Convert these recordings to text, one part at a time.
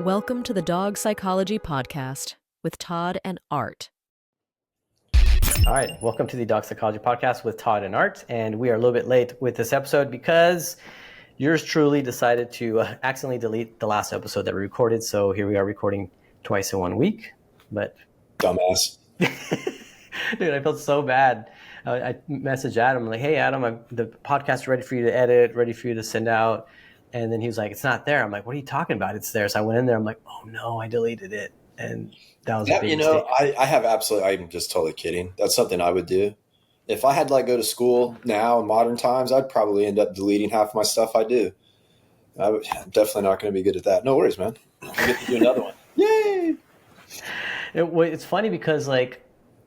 Welcome to the Dog Psychology Podcast with Todd and Art. All right, welcome to the Dog Psychology Podcast with Todd and Art, and we are a little bit late with this episode because yours truly decided to accidentally delete the last episode that we recorded, so here we are recording twice in 1 week. But dumbass. Dude, I felt so bad. I messaged Adam, like, hey, Adam, the podcast is ready for you to edit, ready for you to send out. And then he was like, it's not there. I'm like, what are you talking about? It's there. So I went in there. I'm like, oh, no, I deleted it. And that was a big mistake. I have I'm just totally kidding. That's something I would do. If I had to go to school now in modern times, I'd probably end up deleting half of my stuff I do. I'm definitely not going to be good at that. No worries, man. I get to do another one. Yay! It's funny because,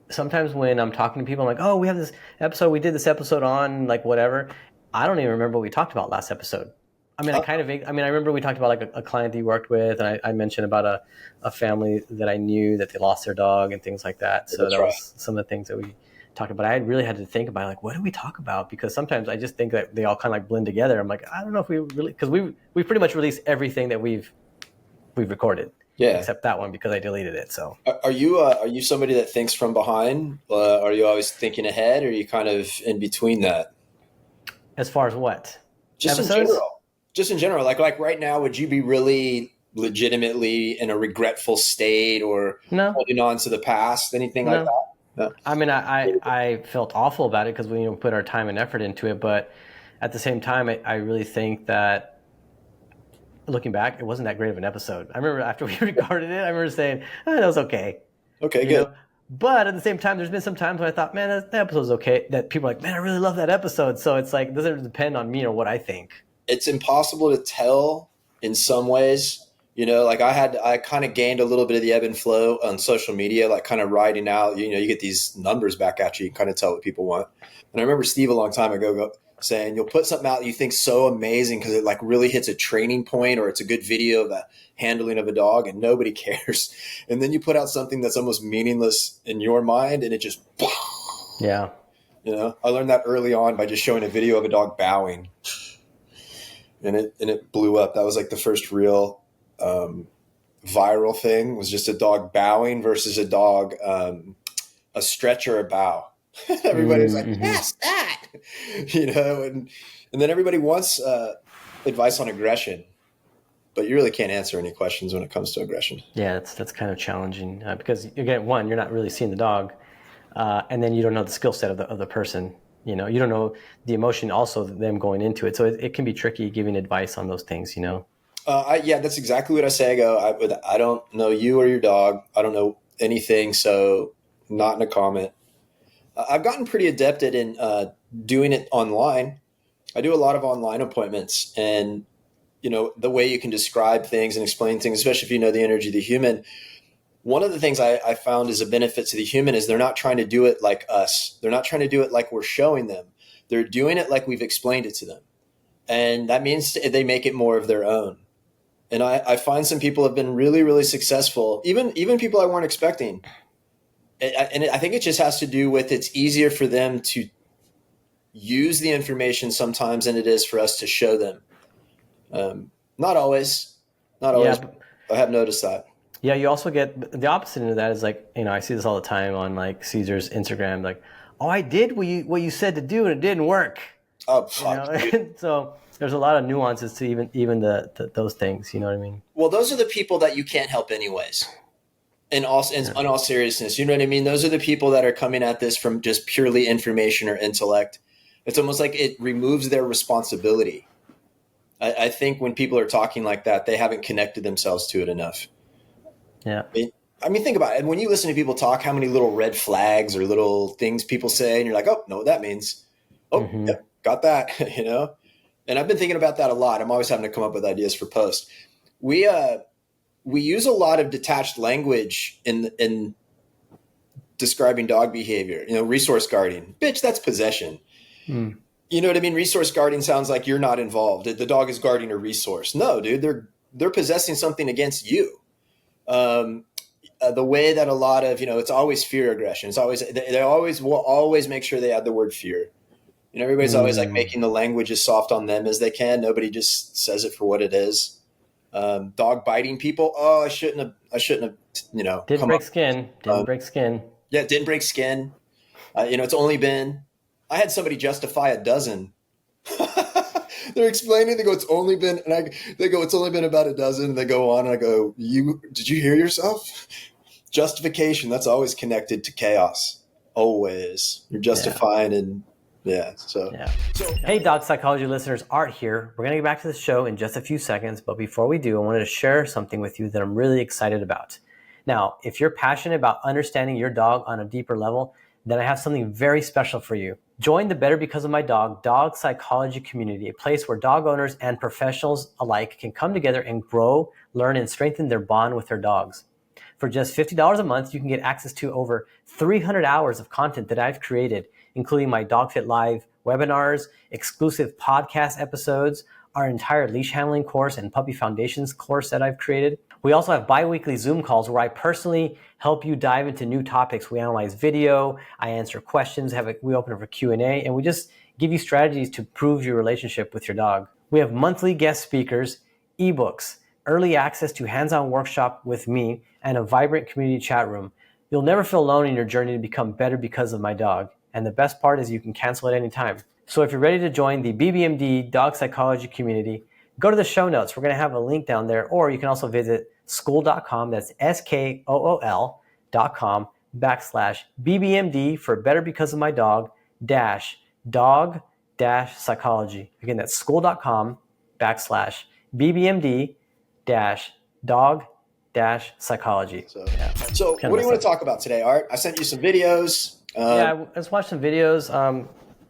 sometimes when I'm talking to people, I'm like, oh, we have this episode. We did this episode on, whatever. I don't even remember what we talked about last episode. I mean, I remember we talked about a client that you worked with, and I mentioned about a family that I knew that they lost their dog and things like that. So that was some of the things that we talked about. I really had to think about what did we talk about? Because sometimes I just think that they all kind of blend together. I'm like, I don't know if we really, because we pretty much released everything that we've recorded. Yeah. Except that one because I deleted it. So are you somebody that thinks from behind? Are you always thinking ahead, or are you kind of in between that? As far as what? Just episodes? in general. Just in general, like right now, would you be really legitimately in a regretful state or holding on to the past, anything like that? No. I mean, I felt awful about it because we put our time and effort into it, but at the same time, I really think that looking back, it wasn't that great of an episode. I remember after we recorded it, I remember saying, that was okay. Okay, good. But at the same time, there's been some times when I thought, man, that episode's okay. That people are like, man, I really love that episode. So it's it doesn't depend on me or what I think. It's impossible to tell in some ways, I kind of gained a little bit of the ebb and flow on social media, kind of riding out, you get these numbers back at you, kind of tell what people want. And I remember Steve a long time ago saying, you'll put something out that you think so amazing because it really hits a training point, or it's a good video of the handling of a dog and nobody cares. And then you put out something that's almost meaningless in your mind and it just, yeah. I learned that early on by just showing a video of a dog bowing. And it blew up. That was the first real viral thing, was just a dog bowing versus a dog, a stretch or a bow. Everybody was like, yes, that, and then everybody wants advice on aggression, but you really can't answer any questions when it comes to aggression. Yeah, that's kind of challenging because again, one, you're not really seeing the dog, and then you don't know the skill set of the person. You don't know the emotion, also them going into it. So it can be tricky giving advice on those things, Yeah, that's exactly what I say. I don't know you or your dog. I don't know anything. So not in a comment. I've gotten pretty adept at doing it online. I do a lot of online appointments, and, the way you can describe things and explain things, especially if you know the energy of the human. One of the things I found is a benefit to the human is they're not trying to do it like us. They're not trying to do it like we're showing them. They're doing it like we've explained it to them. And that means they make it more of their own. And I find some people have been really, really successful, even people I weren't expecting. And I think it just has to do with it's easier for them to use the information sometimes than it is for us to show them. Not always. Yeah. I have noticed that. Yeah, you also get the opposite end of that is I see this all the time on Caesar's Instagram, oh, I did what you said to do and it didn't work. Oh, fuck. So there's a lot of nuances to even those things. You know what I mean? Well, those are the people that you can't help anyways. In all seriousness, you know what I mean? Those are the people that are coming at this from just purely information or intellect. It's almost like it removes their responsibility. I think when people are talking like that, they haven't connected themselves to it enough. Yeah. I mean, think about it. When you listen to people talk, how many little red flags or little things people say, and you're like, oh, know what that means. Oh, yep, got that, And I've been thinking about that a lot. I'm always having to come up with ideas for posts. We use a lot of detached language in describing dog behavior. Resource guarding. Bitch, that's possession. You know what I mean? Resource guarding sounds like you're not involved. The dog is guarding a resource. No, dude, they're possessing something against you. The way that a lot of, it's always fear aggression. It's always, they always will always make sure they add the word fear. Everybody's always making the language as soft on them as they can. Nobody just says it for what it is. Dog biting people. Oh, I shouldn't have, Didn't come break up. skin. Didn't break skin. Yeah, it didn't break skin. It's only been, I had somebody justify a dozen. They're explaining, they go, it's only been, they go, it's only been about a dozen. And they go on and I go, did you hear yourself? Justification. That's always connected to chaos. Always. You're justifying So, Hey, dog psychology listeners, Art here. We're going to get back to the show in just a few seconds. But before we do, I wanted to share something with you that I'm really excited about. Now, if you're passionate about understanding your dog on a deeper level, then I have something very special for you. Join the Better Because of My Dog Psychology community, a place where dog owners and professionals alike can come together and grow, learn, and strengthen their bond with their dogs. For just $50 a month, you can get access to over 300 hours of content that I've created, including my Dog Fit Live webinars, exclusive podcast episodes, our entire leash handling course and puppy foundations course that I've created. We also have bi-weekly Zoom calls where I personally help you dive into new topics. We analyze video, I answer questions, we open up for Q&A, and we just give you strategies to improve your relationship with your dog. We have monthly guest speakers, ebooks, early access to hands-on workshop with me, and a vibrant community chat room. You'll never feel alone in your journey to become better because of my dog. And the best part is you can cancel at any time. So if you're ready to join the BBMD Dog Psychology community, go to the show notes. We're going to have a link down there, or you can also visit school.com. That's SKOOL.com/BBMD for Better Because of My Dog dog psychology. Again, that's school.com/BBMD dog psychology. So what do you want to talk about today, Art? I sent you some videos. I just watched some videos.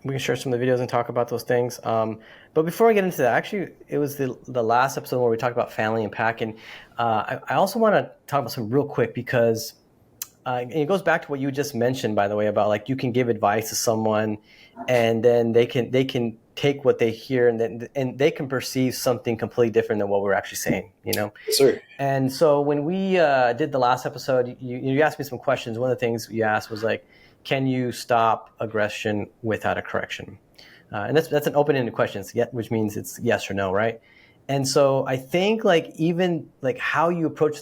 We can share some of the videos and talk about those things. But before I get into that, actually, it was the last episode where we talked about family and pack. And I also want to talk about something real quick because and it goes back to what you just mentioned, by the way, about like you can give advice to someone and then they can take what they hear and they can perceive something completely different than what we're actually saying, Yes, sir. And so when we did the last episode, you asked me some questions. One of the things you asked was like, can you stop aggression without a correction? And that's an open-ended question, which means it's yes or no, right? And so I think like even like how you approach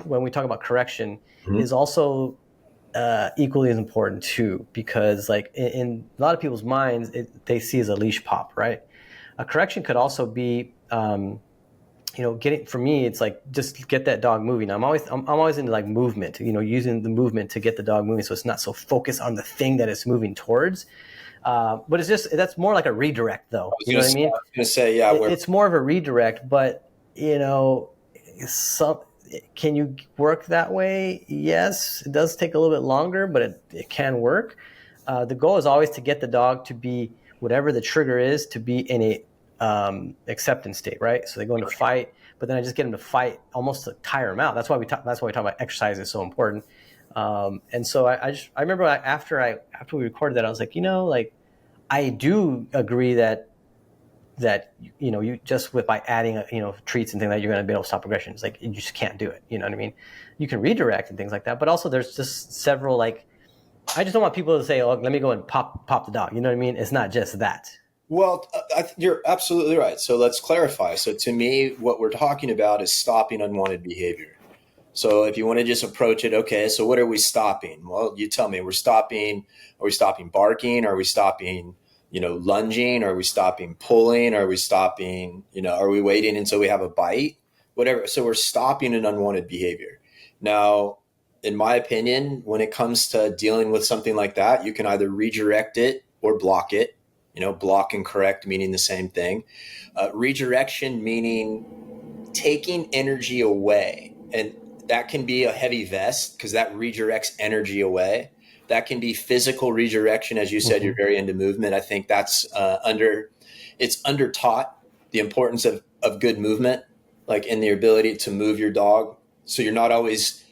when we talk about correction is also equally as important too, because like in a lot of people's minds, they see as a leash pop, right? A correction could also be, for me, it's like just get that dog moving. I'm always into like movement, using the movement to get the dog moving, so it's not so focused on the thing that it's moving towards. But that's more like a redirect, though. You know what I mean? I was going to say, yeah, it's more of a redirect, but can you work that way? Yes, it does take a little bit longer, but it can work. The goal is always to get the dog to be whatever the trigger is to be in a acceptance state, right? So they go into fight, but then I just get them to fight almost to tire them out. That's why we talk about exercise is so important. And so I remember after we recorded that, I was like, I do agree that you just by adding treats and things like that, you're going to be able to stop aggression. It's like you just can't do it. You know what I mean? You can redirect and things like that, but also there's just several I just don't want people to say, oh, let me go and pop the dog. You know what I mean? It's not just that. Well, you're absolutely right. So let's clarify. So to me, what we're talking about is stopping unwanted behavior. So if you want to just approach it, okay, so what are we stopping? Well, you tell me. Are we stopping barking? Are we stopping, lunging? Are we stopping pulling? Are we stopping, are we waiting until we have a bite? Whatever. So we're stopping an unwanted behavior. Now, in my opinion, when it comes to dealing with something like that, you can either redirect it or block it. Block and correct meaning the same thing. Redirection meaning taking energy away. And that can be a heavy vest because that redirects energy away. That can be physical redirection. As you said, You're very into movement. I think that's it's under taught, the importance of good movement, like in the ability to move your dog. So you're not always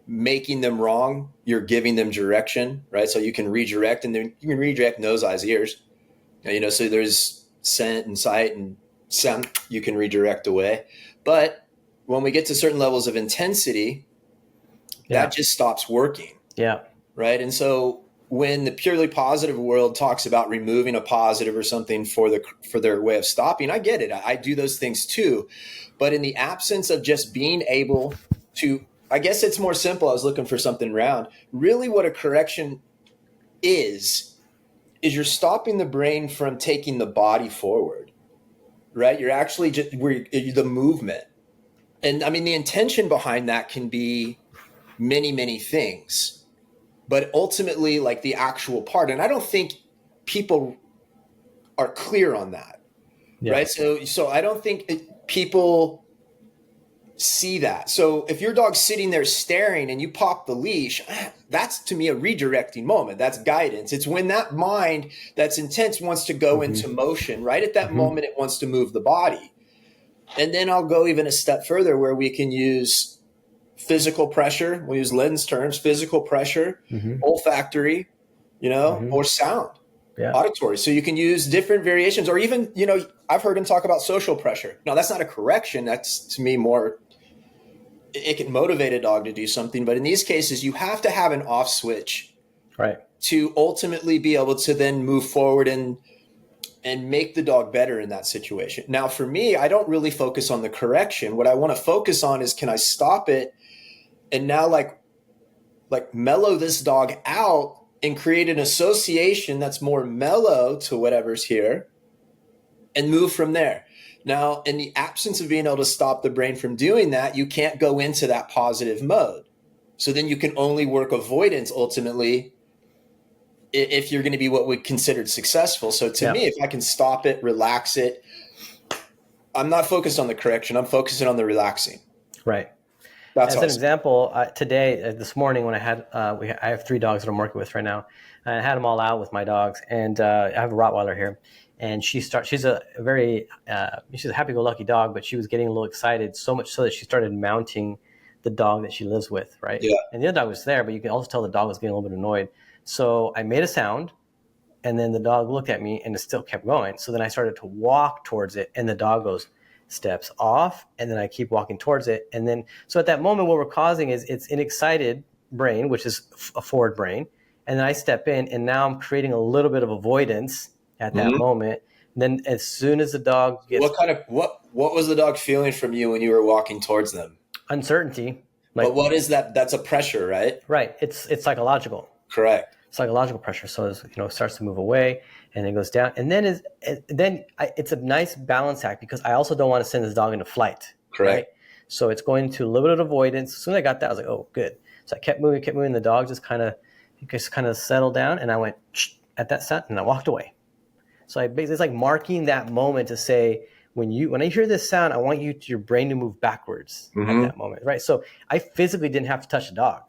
making them wrong. You're giving them direction, right? So you can redirect, and then you can redirect nose, eyes, ears. So there's scent and sight and sound you can redirect away. But when we get to certain levels of intensity, that just stops working. Yeah. Right. And so when the purely positive world talks about removing a positive or something for their way of stopping, I get it. I do those things too. But in the absence of just being able to, I guess it's more simple. I was looking for something round. Really what a correction is you're stopping the brain from taking the body forward, right? You're actually just the movement. And I mean, the intention behind that can be many, many things. But ultimately, like the actual part, and I don't think people are clear on that, right? So I don't think people see that. So if your dog's sitting there staring and you pop the leash, that's to me a redirecting moment. That's guidance. It's when that mind that's intense wants to go into motion. Right at that moment, it wants to move the body. And then I'll go even a step further where we can use physical pressure. We'll use Len's terms, physical pressure, olfactory, or sound, auditory. So you can use different variations, or even, I've heard him talk about social pressure. Now that's not a correction. That's to me more, it can motivate a dog to do something. But in these cases, you have to have an off switch, right, to ultimately be able to then move forward and make the dog better in that situation. Now, for me, I don't really focus on the correction. What I want to focus on is, can I stop it and now like mellow this dog out and create an association that's more mellow to whatever's here and move from there. Now, in the absence of being able to stop the brain from doing that, you can't go into that positive mode. So then you can only work avoidance ultimately if you're going to be what we considered successful. So to me, if I can stop it, relax it, I'm not focused on the correction. I'm focusing on the relaxing. Right. That's As an example, this morning when I had, I have 3 dogs that I'm working with right now, and I had them all out with my dogs, and I have a Rottweiler here, and she's a very, she's a happy-go-lucky dog, but she was getting a little excited, so much so that she started mounting the dog that she lives with, right? Yeah. And the other dog was there, but you can also tell the dog was getting a little bit annoyed. So I made a sound, and then the dog looked at me, and it still kept going. So then I started to walk towards it, and the dog steps off, and then I keep walking towards it. And then, so at that moment, what we're causing is it's an excited brain, which is a forward brain. And then I step in, and now I'm creating a little bit of avoidance at that moment. And then as soon as the dog gets... What was the dog feeling from you when you were walking towards them? Uncertainty. But what is that? That's a pressure, right? Right. It's psychological. Correct. Psychological pressure. So it starts to move away, and then goes down, and then it's a nice balance act, because I also don't want to send this dog into flight. Correct. Right? So it's going to a little bit of avoidance. As soon as I got that, I was like, oh, good. So I kept moving. The dog just kind of settled down, and I went at that sound, and I walked away. So it's like marking that moment to say, when I hear this sound, I want your brain to move backwards at that moment, right? So I physically didn't have to touch the dog.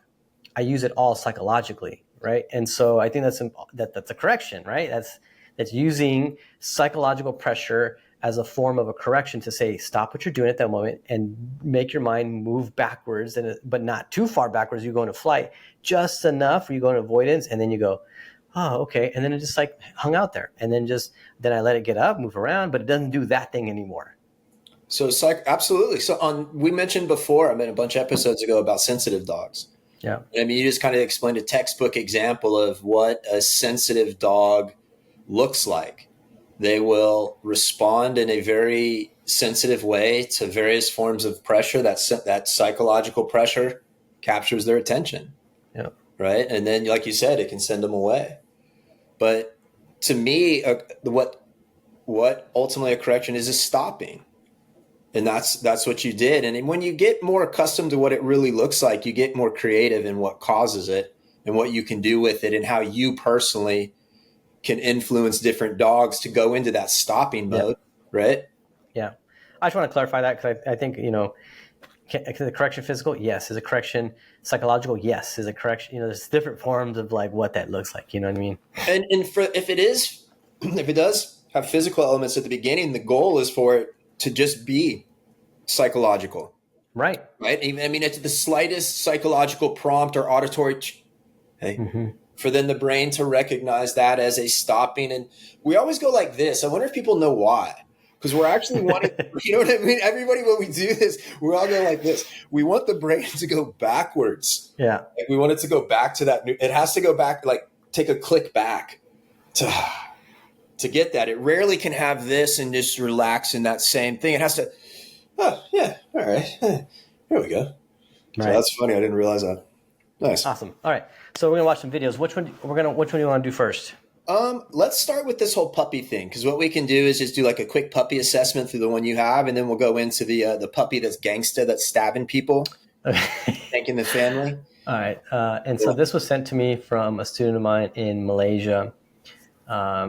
I use it all psychologically, right? And so I think that's a correction, right? That's using psychological pressure as a form of a correction to say, stop what you're doing at that moment and make your mind move backwards, but not too far backwards. You go into flight, just enough where you go into avoidance, and then you go, oh, okay. And then it just like hung out there. And then I let it get up, move around, but it doesn't do that thing anymore. So absolutely. So we mentioned before, a bunch of episodes ago, about sensitive dogs. Yeah. I mean, you just kind of explained a textbook example of what a sensitive dog looks like. They will respond in a very sensitive way to various forms of pressure. That psychological pressure captures their attention. Yeah. Right. And then, like you said, it can send them away. But to me, what ultimately a correction is stopping. And that's what you did. And when you get more accustomed to what it really looks like, you get more creative in what causes it and what you can do with it, and how you personally can influence different dogs to go into that stopping mode. Right? Yeah. I just want to clarify that, because I think, is the correction physical? Yes. Is a correction psychological? Yes. Is a correction, there's different forms of like what that looks like. You know what I mean? And if it does have physical elements at the beginning, the goal is for it to just be psychological. Right. Right. I mean, it's the slightest psychological prompt or auditory, for then the brain to recognize that as a stopping. And we always go like this. I wonder if people know why. Because we're actually wanting, you know what I mean? Everybody, when we do this, we all go like this. We want the brain to go backwards. Yeah. Like we want it to go back to that it has to go back. Like take a click back to get that. It rarely can have this and just relax in that same thing. It has to, oh yeah, all right, here we go. Right. So that's funny. I didn't realize that. Nice. Awesome. All right. So we're gonna watch some videos. Which one do you want to do first? Let's start with this whole puppy thing, because what we can do is just do like a quick puppy assessment through the one you have, and then we'll go into the puppy that's gangsta, that's stabbing people, thanking the family. All right. And so this was sent to me from a student of mine in Malaysia.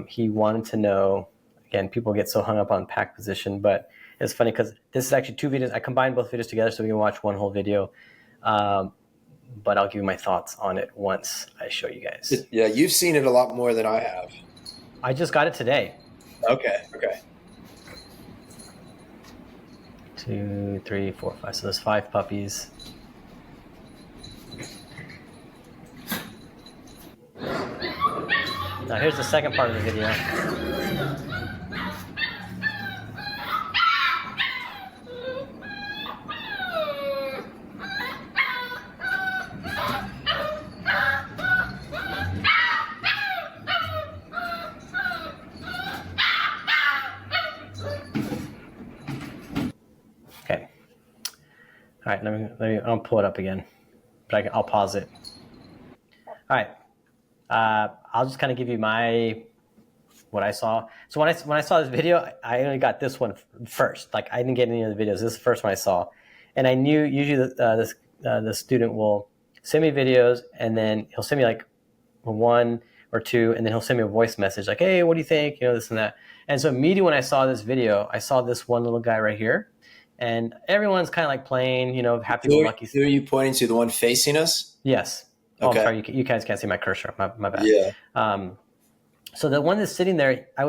He wanted to know, again, people get so hung up on pack position, but it's funny because this is actually 2 videos. I combined both videos together so we can watch one whole video. But I'll give you my thoughts on it once I show you guys. Yeah, you've seen it a lot more than I have. I just got it today. Okay. 2, 3, 4, 5. So there's 5 puppies. Now here's the second part of the video. Okay. All right, let me I'll pull it up again, but I'll pause it. All right. I'll just kind of give you what I saw. So when I saw this video, I only got this one first. Like I didn't get any of the videos. This is the first one I saw, and I knew usually the student will send me videos, and then he'll send me like 1 or 2, and then he'll send me a voice message like, "Hey, what do you think?" You know, this and that. And so immediately when I saw this video, I saw this one little guy right here, and everyone's kind of like playing, you know, happy-go-lucky. Who are you pointing to? The one facing us? Yes. Oh, Okay. I'm sorry, you guys can't see my cursor. My bad. Yeah. So the one that's sitting there, I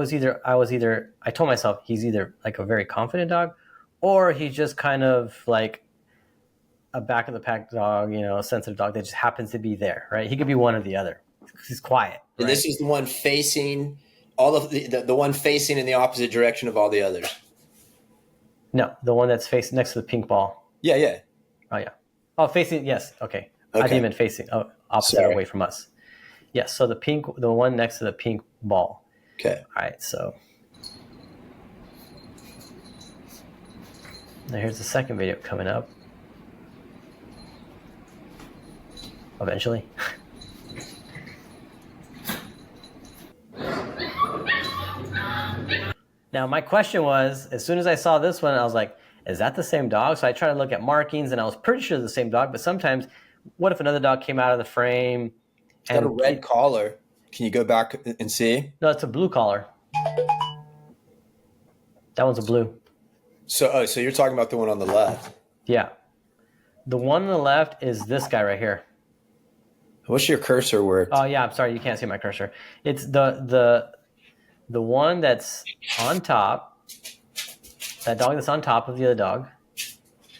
told myself he's either like a very confident dog, or he's just kind of like a back of the pack dog, you know, a sensitive dog that just happens to be there, right? He could be one or the other. He's quiet. And right? this is the one facing all of the one facing in the opposite direction of all the others. No, the one that's facing next to the pink ball. Yeah. Oh yeah. Oh, facing. Yes. Okay. I didn't even facing. Oh, opposite Sorry. away from us. Yes. So the one next to the pink ball. Okay. All right. So now here's the second video coming up. Eventually. Now my question was, as soon as I saw this one, I was like, is that the same dog? So I tried to look at markings, and I was pretty sure it's the same dog. But sometimes, what if another dog came out of the frame? It's got a red collar. Can you go back and see? No, it's a blue collar. That one's a blue. So you're talking about the one on the left. Yeah. The one on the left is this guy right here. What's your cursor work? Oh yeah, I'm sorry, you can't see my cursor. It's the one that's on top. That dog that's on top of the other dog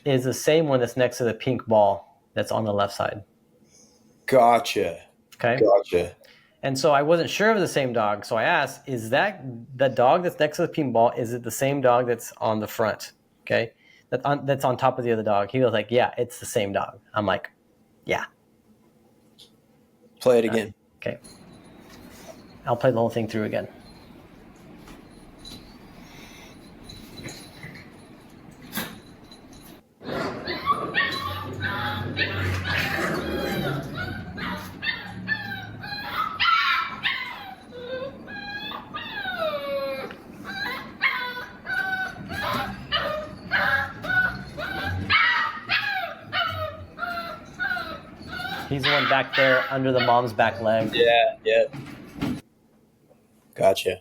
is the same one that's next to the pink ball that's on the left side. Gotcha. Okay. Gotcha. And so I wasn't sure of the same dog, so I asked, is that the dog that's next to the pink ball, is it the same dog that's on the front? Okay. That's on top of the other dog. He was like, yeah, it's the same dog. I'm like, yeah. Play it again. Okay. I'll play the whole thing through again. He's the one back there under the mom's back leg. Yeah. Gotcha.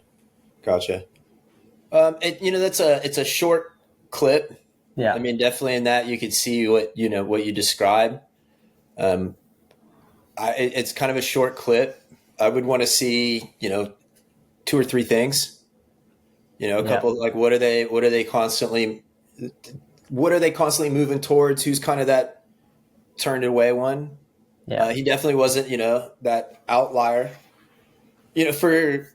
It's a short clip. Yeah. I mean, definitely in that you could see what you describe. It's kind of a short clip. I would want to see, 2 or 3 things. A couple like what are they constantly moving towards? Who's kind of that turned away one? Yeah. He definitely wasn't, that outlier. For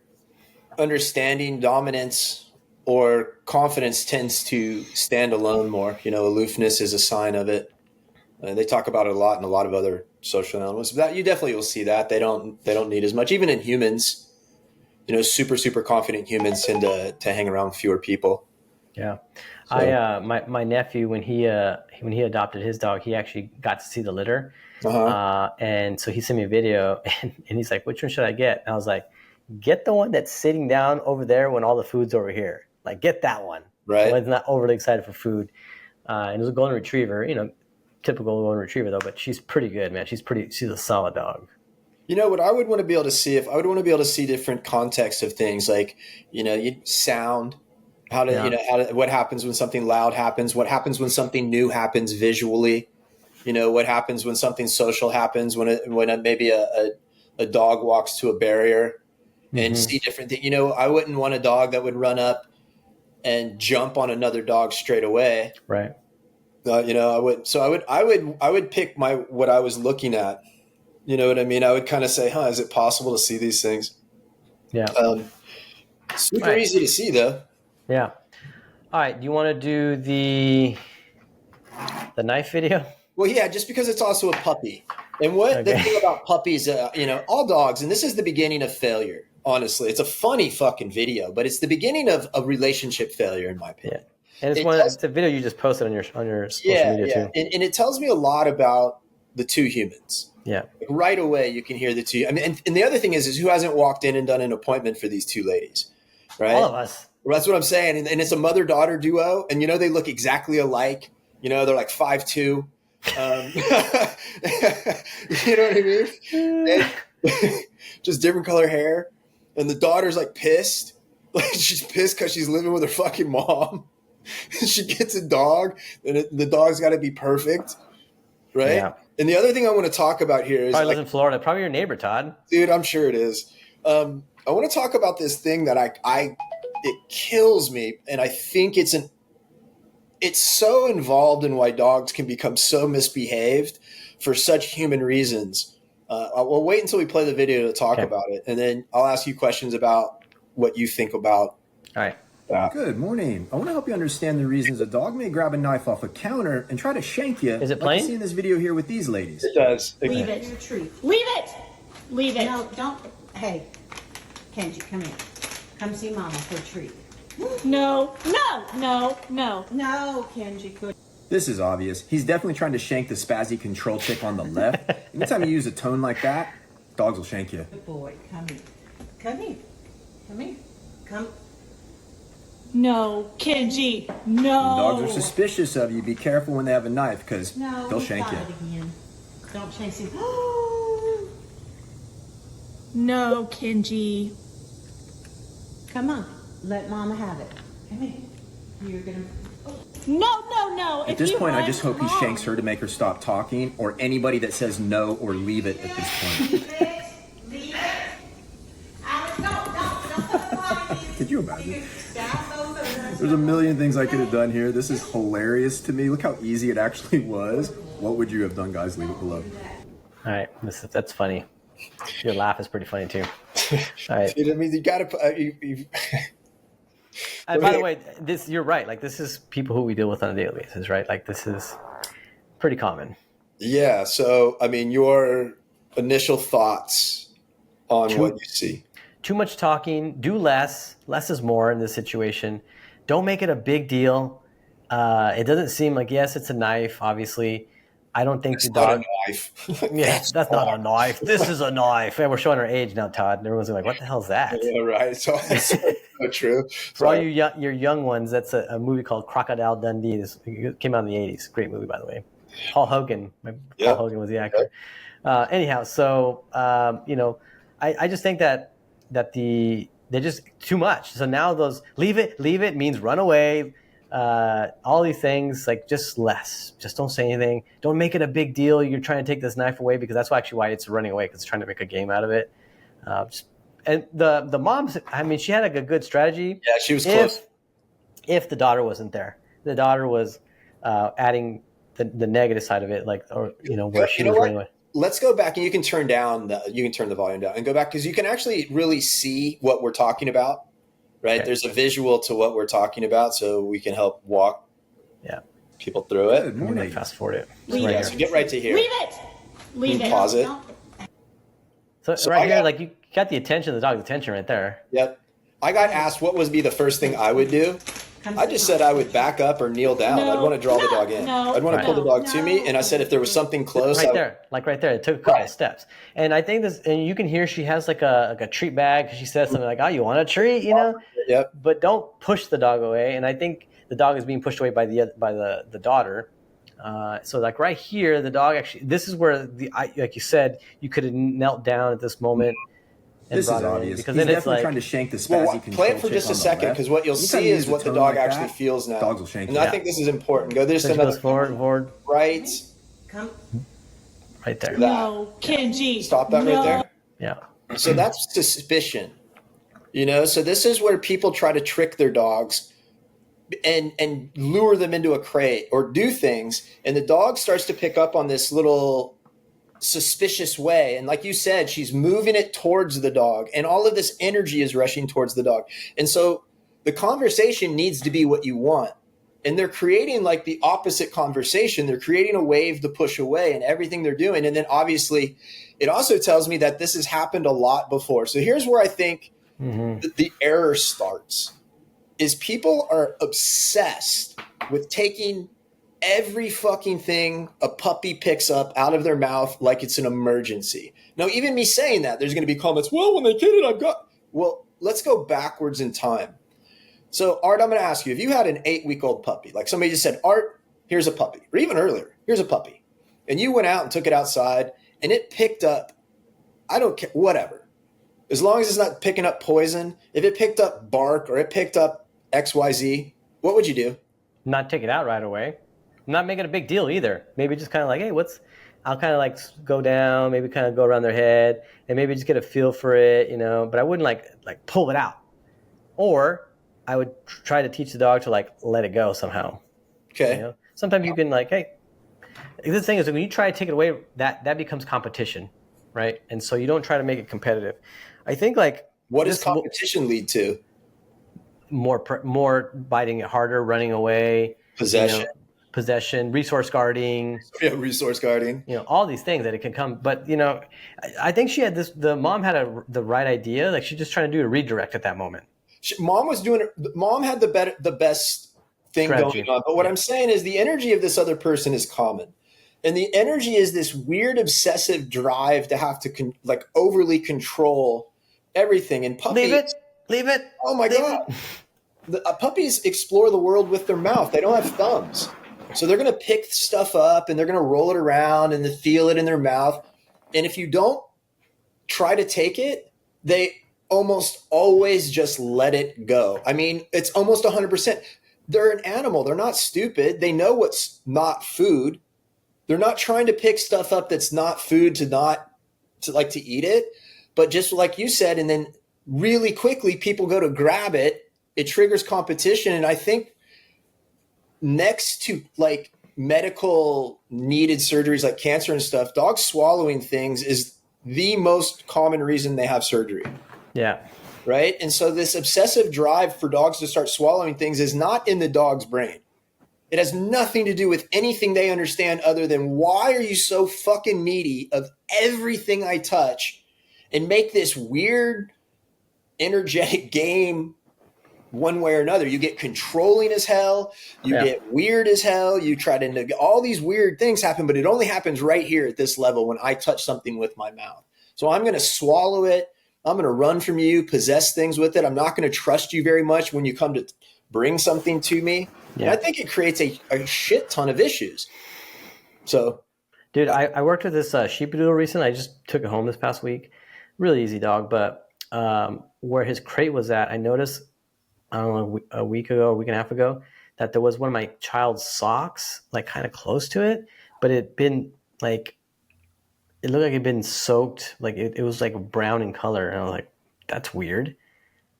understanding, dominance or confidence tends to stand alone more. Aloofness is a sign of it. And they talk about it a lot in a lot of other social elements. That you definitely will see that they don't need as much. Even in humans, super super confident humans tend to hang around with fewer people. Yeah, So, my nephew when he adopted his dog, he actually got to see the litter, and so he sent me a video, and he's like, "Which one should I get?" And I was like, "Get the one that's sitting down over there when all the food's over here. Like, get that one. The right. one's not overly excited for food." And it was a golden retriever, typical golden retriever though, but she's pretty good, man. She's a solid dog. What I would want to be able to see, if I would want to be able to see different contexts of things, like, sound, what happens when something loud happens, what happens when something new happens visually, what happens when something social happens, when maybe a dog walks to a barrier and see different things. I wouldn't want a dog that would run up and jump on another dog straight away. Right. I would. So I would pick what I was looking at. You know what I mean? I would kind of say, is it possible to see these things? Yeah. Super easy to see though. Yeah. All right. Do you want to do the knife video? Well, yeah, just because it's also a puppy. And the thing about puppies, all dogs, and this is the beginning of failure. Honestly, it's a funny fucking video, but it's the beginning of a relationship failure, in my opinion. Yeah. And it's a video you just posted on your social media too. And it tells me a lot about the two humans. Yeah. Right away, you can hear the two. I mean, and the other thing is who hasn't walked in and done an appointment for these two ladies, right? All of us. Well, that's what I'm saying. And it's a mother-daughter duo, and they look exactly alike. They're like 5'2". You know what I mean? And just different color hair. And the daughter's like pissed. Like she's pissed because she's living with her fucking mom. She gets a dog, and the dog's got to be perfect, right? Yeah. And the other thing I want to talk about here is probably lives in Florida. Probably your neighbor, Todd. Dude, I'm sure it is. I want to talk about this thing that it kills me, and I think it's so involved in why dogs can become so misbehaved for such human reasons. We'll wait until we play the video to talk about it, and then I'll ask you questions about what you think about. All right. Good morning. I want to help you understand the reasons a dog may grab a knife off a counter and try to shank you. Is it like playing? you see in this video here with these ladies. It does. Leave it. Your treat. Leave it. Leave it. No, don't. Hey, Kenji, come here. Come see Mama for a treat. No, no, no, no. No, Kenji, good. This is obvious. He's definitely trying to shank the spazzy control chick on the left. Anytime you use a tone like that, dogs will shank you. Good boy. Come here. Come here. Come here. Come. No, Kenji, no. When dogs are suspicious of you, be careful when they have a knife, because they'll shank you. It again. Don't chase him. No, Kenji. Come on. Let Mama have it. Come here. You're going to... No, no, no. At this point, I just hope he shanks her to make her stop talking, or anybody that says no or leave it at this point. Leave it. Leave it. Alex, don't. Could you imagine? There's a million things I could have done here. This is hilarious to me. Look how easy it actually was. What would you have done, guys? Leave it below. All right. That's funny. Your laugh is pretty funny, too. All right. I mean, you got to... And by the way, you're right. Like, this is people who we deal with on a daily basis, right? Like, this is pretty common. Yeah. So, I mean, your initial thoughts on what you see. Too much talking. Do less. Less is more in this situation. Don't make it a big deal. It doesn't seem like, yes, it's a knife, obviously. I don't think the dog... Not a knife. Yeah, that's not a knife. This is a knife. And we're showing our age now, Todd. And everyone's like, what the hell is that? Yeah, right. So so true. For all your young ones, that's a movie called Crocodile Dundee. It came out in the 80s. Great movie, by the way. Paul Hogan. Paul Hogan was the actor. Anyhow, so, I just think that they're just too much. So now those leave it means run away. All these things, like, just less. Just don't say anything. Don't make it a big deal. You're trying to take this knife away, because that's actually why it's running away, because it's trying to make a game out of it. And the mom, I mean, she had a good strategy. Yeah, she was close. If the daughter wasn't there, the daughter was adding the negative side of it, like, or where she was running away. Let's go back, and you can turn the volume down and go back, because you can actually really see what we're talking about. Right. Okay. There's a visual to what we're talking about, so we can help walk. Yeah. People through it. Good I'm gonna morning. fast forward it. It's Leave right Yeah, it. here. so get right to here. Leave it. Leave it. Pause it. No. So, I right here, got- like you got the attention, the dog's attention right there. Yep. I got asked what would be the first thing I would do. I just said I would back up or kneel down. No, I'd want to draw the no, dog in. no, I'd want to pull the dog to me. no. And I said if there was something close, Right there, like right there. It took a couple Right. steps, and I think this, and you can hear she has like a treat bag. She says something like, "Oh, you want a treat?" You know. Yep. But don't push the dog away. And I think the dog is being pushed away by the daughter. So like right here, the dog actually. This is where like you said, you could have knelt down at this moment. And This is brought her in, obvious. because He's then it's definitely like trying to shank the Well, spazzy control play it for chick just on a the second, left. because what you'll Anytime see you is use a what the tone dog like actually that, feels now. dogs will shank And you. I think this is important. Go this so she another goes forward, right. Come. right there. No, Kenji. Stop that no. right there. Yeah. So that's suspicion, so this is where people try to trick their dogs and lure them into a crate or do things, and the dog starts to pick up on this little suspicious way, and like you said, she's moving it towards the dog, and all of this energy is rushing towards the dog, and so the conversation needs to be what you want, and they're creating like the opposite conversation. They're creating a wave to push away and everything they're doing, and then obviously it also tells me that this has happened a lot before. So here's where I think the error starts is people are obsessed with taking every fucking thing a puppy picks up out of their mouth like it's an emergency. Now, even me saying that, there's going to be comments, well, when they get it, I've got... Well, let's go backwards in time. So, Art, I'm going to ask you, if you had an 8-week-old puppy, like somebody just said, Art, here's a puppy, or even earlier, here's a puppy, and you went out and took it outside, and it picked up, I don't care, whatever. As long as it's not picking up poison, if it picked up bark or it picked up XYZ, what would you do? Not take it out right away. Not make it a big deal either. Maybe just kind of like, hey, I'll kind of like go down, maybe kind of go around their head, and maybe just get a feel for it, But I wouldn't like pull it out, or I would try to teach the dog to like let it go somehow. Okay. Sometimes you can like, hey, the thing is when you try to take it away, that becomes competition, right? And so you don't try to make it competitive. I think like What does competition lead to? more biting it harder, running away, possession, resource guarding, Resource guarding. all these things that it can come. But I think she had the mom had the right idea. Like she's just trying to do a redirect at that moment. Mom was doing it. Mom had the best thing Strategy. going on. But what I'm saying is the energy of this other person is common. And the energy is this weird obsessive drive to have to overly control everything. And puppies, Leave it. oh my God. Puppies explore the world with their mouth. They don't have thumbs. So they're going to pick stuff up and they're going to roll it around and feel it in their mouth. And if you don't try to take it, they almost always just let it go. I mean, it's almost 100%. They're an animal. They're not stupid. They know what's not food. They're not trying to pick stuff up that's not food to eat it. But just like you said, and then really quickly people go to grab it. It triggers competition. And I think next to like medical needed surgeries like cancer and stuff, dogs swallowing things is the most common reason they have surgery. Yeah. Right. And so this obsessive drive for dogs to start swallowing things is not in the dog's brain. It has nothing to do with anything they understand other than why are you so fucking needy of everything I touch and make this weird energetic game one way or another. You get controlling as hell. You get weird as hell. You try to all these weird things happen, but it only happens right here at this level when I touch something with my mouth. So I'm going to swallow it. I'm going to run from you, possess things with it. I'm not going to trust you very much when you come to bring something to me. Yeah. And I think it creates a shit ton of issues. So, dude, I worked with this sheepadoodle recently. I just took it home this past week. Really easy dog, but where his crate was at, I noticed, I don't know, a week and a half ago, that there was one of my child's socks, like kind of close to it, but it'd been like, it looked like it'd been soaked, like it was like brown in color. And I was like, that's weird.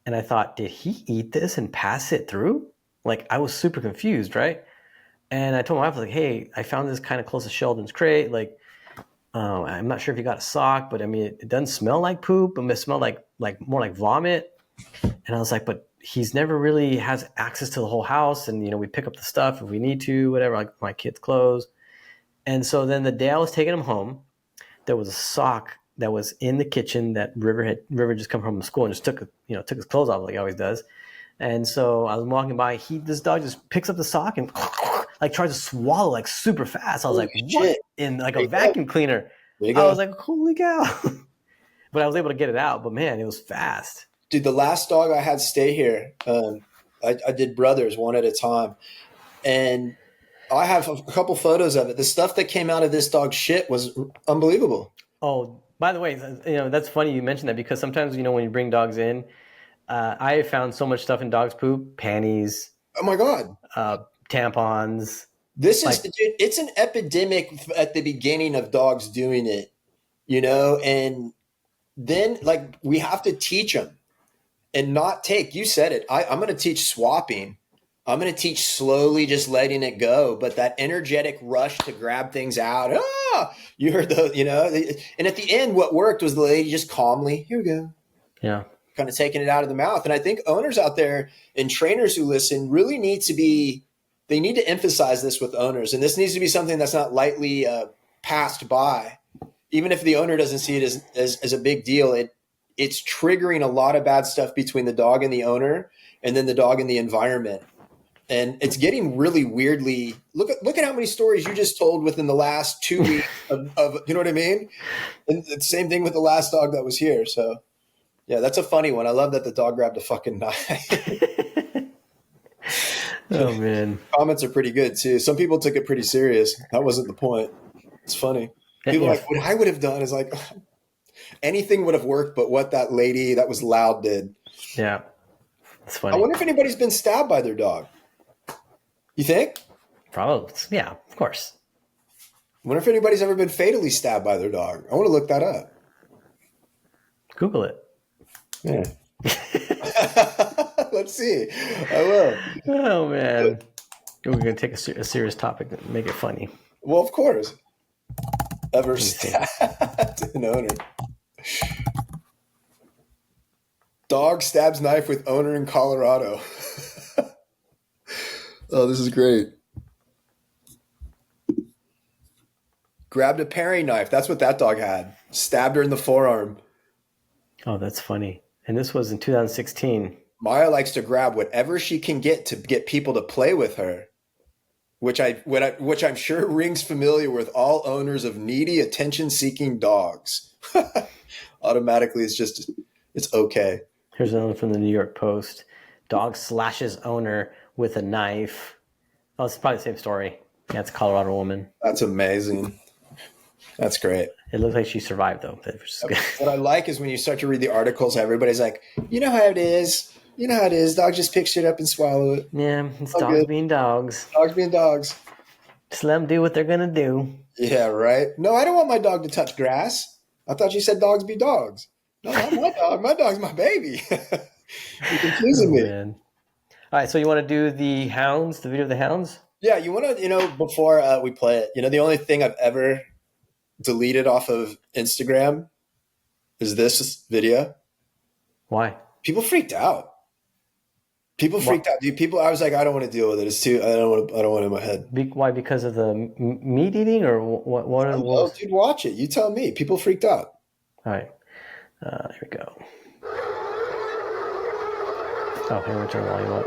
And I thought, did he eat this and pass it through? Like I was super confused, right? And I told my wife, I was like, hey, I found this kind of close to Sheldon's crate. Like, I'm not sure if he got a sock, but I mean, it doesn't smell like poop. It smelled like more like vomit. And I was like, but he's never really has access to the whole house. And, we pick up the stuff if we need to, whatever, like my kids' clothes. And so then the day I was taking him home, there was a sock that was in the kitchen that River just come from school and just took his clothes off like he always does. And so I was walking by, this dog just picks up the sock and like tries to swallow like super fast. I was like, what? In like a vacuum cleaner. I was like, holy cow. But I was able to get it out. But man, it was fast. Dude, the last dog I had stay here, I did brothers one at a time. And I have a couple photos of it. The stuff that came out of this dog's shit was unbelievable. Oh, by the way, that's funny you mentioned that, because sometimes, when you bring dogs in, I have found so much stuff in dogs' poop, panties. Oh my God. Tampons. It's an epidemic at the beginning of dogs doing it, and then like we have to teach them and not take, you said it. I'm going to teach swapping. I'm going to teach slowly, just letting it go. But that energetic rush to grab things out. You heard and at the end, what worked was the lady just calmly, here we go. Yeah. Kind of taking it out of the mouth. And I think owners out there and trainers who listen really need to emphasize this with owners. And this needs to be something that's not lightly passed by. Even if the owner doesn't see it as a big deal, it's triggering a lot of bad stuff between the dog and the owner, and then the dog and the environment. And it's getting really weirdly. Look at how many stories you just told within the last 2 weeks of you know what I mean? And the same thing with the last dog that was here. So yeah, that's a funny one. I love that the dog grabbed a fucking knife. Oh man. Comments are pretty good too. Some people took it pretty serious. That wasn't the point. It's funny. People like, what I would have done is like, anything would have worked, but what that lady that was loud did. Yeah. It's funny. I wonder if anybody's been stabbed by their dog. You think? Probably. Yeah, of course. I wonder if anybody's ever been fatally stabbed by their dog. I want to look that up. Google it. Yeah. Let's see. I will. Oh man. We're going to take a serious topic and make it funny. Well, of course. Ever stabbed an owner. Dog stabs knife with owner in Colorado. Oh, this is great. Grabbed a paring knife. That's what that dog had. Stabbed her in the forearm. Oh, that's funny. And this was in 2016. Maya likes to grab whatever she can get to get people to play with her, which I'm sure rings familiar with all owners of needy, attention-seeking dogs. Automatically, it's okay. Here's another from the New York Post. Dog slashes owner with a knife. Oh, it's probably the same story. Yeah, it's a Colorado woman. That's amazing. That's great. It looks like she survived, though. What I like is when you start to read the articles, everybody's like, you know how it is. You know how it is. Dogs just pick shit up and swallow it. Yeah, it's all dogs good. being dogs. Dogs being dogs. Just let them do what they're going to do. Yeah, right. No, I don't want my dog to touch grass. I thought you said dogs be dogs. No, not my dog. My dog's my baby. You're confusing me. Man. All right, so you want to do the hounds, the video of the hounds? Yeah, you want to, before we play it, the only thing I've ever deleted off of Instagram is this video. Why? People freaked out. People freaked out. Dude, I was like, I don't want to deal with it. It's too, I don't want it in my head. Why? Because of the meat eating, or what? No, dude, watch it. You tell me. People freaked out. All right. Here we go. Oh, here we turn the volume up.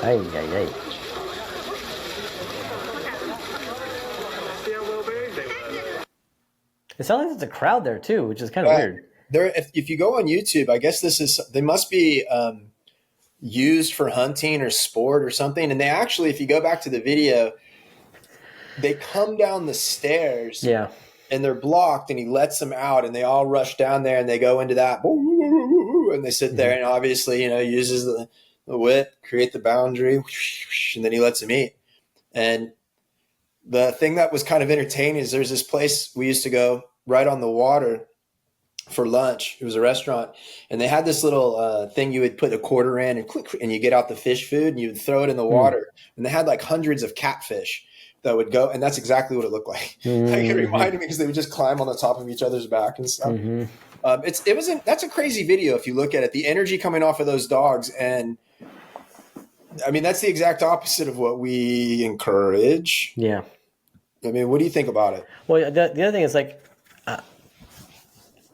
Hey. It sounds like there's a crowd there too, which is kind of weird. If you go on YouTube, I guess they must be used for hunting or sport or something. And they actually, if you go back to the video, they come down the stairs. Yeah. And they're blocked, and he lets them out, and they all rush down there, and they go into that, and they sit there, and obviously, uses the whip, create the boundary, and then he lets them eat. And the thing that was kind of entertaining is there's this place we used to go right on the water for lunch. It was a restaurant, and they had this little thing you would put a quarter in and click, and you get out the fish food and you would throw it in the water. And they had like hundreds of catfish that would go, and that's exactly what it looked like. Like it reminded me because they would just climb on the top of each other's back and stuff. That's a crazy video if you look at it. The energy coming off of those dogs, and I mean that's the exact opposite of what we encourage. Yeah. I mean, what do you think about it? Well, the other thing is like,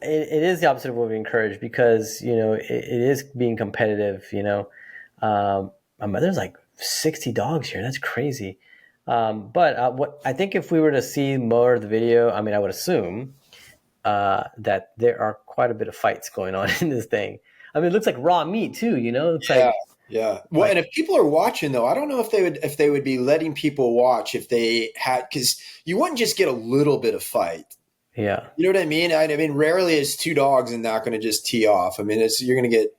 it is the opposite of what we encourage because it is being competitive. There's like 60 dogs here. That's crazy. But what I think if we were to see more of the video, I mean, I would assume that there are quite a bit of fights going on in this thing. I mean, it looks like raw meat too. It's like. Yeah. Well, and if people are watching though, I don't know if they would be letting people watch if they had, because you wouldn't just get a little bit of fight. Yeah. You know what I mean? I mean, rarely is two dogs and not going to just tee off. I mean, you're going to get,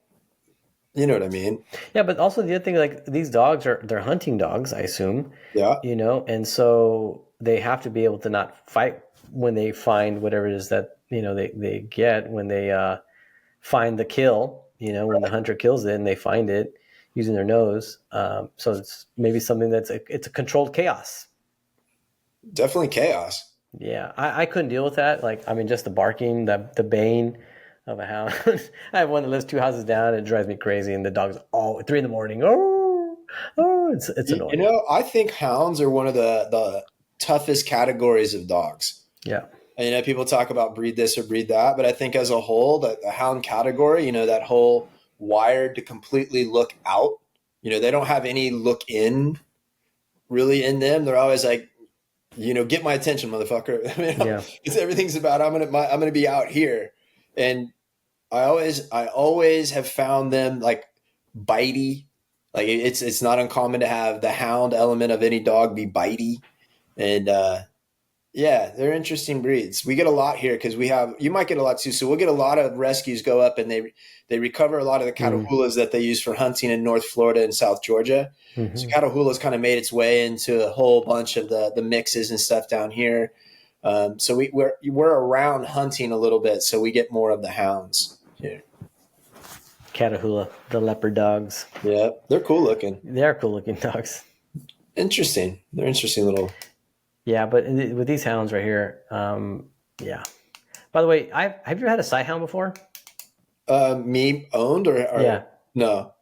you know what I mean? Yeah, but also the other thing, like these dogs they're hunting dogs, I assume. Yeah. And so they have to be able to not fight when they find whatever it is that they get when they find the kill. When the hunter kills it and they find it using their nose. So it's maybe something it's a controlled chaos. Definitely chaos. Yeah, I couldn't deal with that. Like, I mean, just the barking, the baying of a hound. I have one that lives 2 houses down. And it drives me crazy, and the dog's all 3 a.m. Oh, it's annoying. I think hounds are one of the toughest categories of dogs. Yeah. And, people talk about breed this or breed that, but I think as a whole, the hound category, that whole wired to completely look out. They don't have any look in really in them. They're always like, get my attention, motherfucker. I mean, it's everything's about I'm gonna be out here, and I always have found them like bitey. Like it's not uncommon to have the hound element of any dog be bitey, and they're interesting breeds. We get a lot here because you might get a lot too. So we'll get a lot of rescues go up and they recover a lot of the Catahoulas that they use for hunting in North Florida and South Georgia. Mm-hmm. So Catahoulas kind of made its way into a whole bunch of the mixes and stuff down here. So we're around hunting a little bit, so we get more of the hounds here. Catahoula, the leopard dogs. Yeah, they're cool looking. They are cool looking dogs. Interesting. They're interesting little. Yeah, but with these hounds right here, yeah. By the way, have you ever had a sight hound before? Me owned or yeah? No.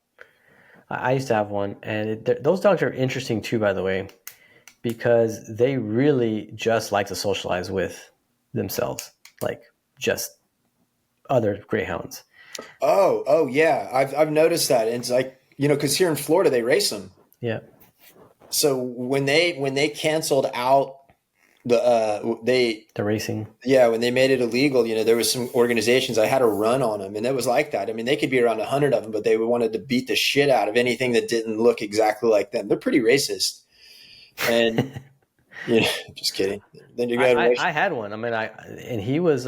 I used to have one, and those dogs are interesting too. By the way, because they really just like to socialize with themselves, like just other greyhounds. Oh yeah, I've noticed that, and it's like because here in Florida they race them. Yeah. So when they canceled out the racing, when they made it illegal, there was some organizations I had to run on them, and it was like that. I mean, they could be around 100 of them, but they wanted to beat the shit out of anything that didn't look exactly like them. They're pretty racist, and just kidding. Then you got. I had one. I mean, and he was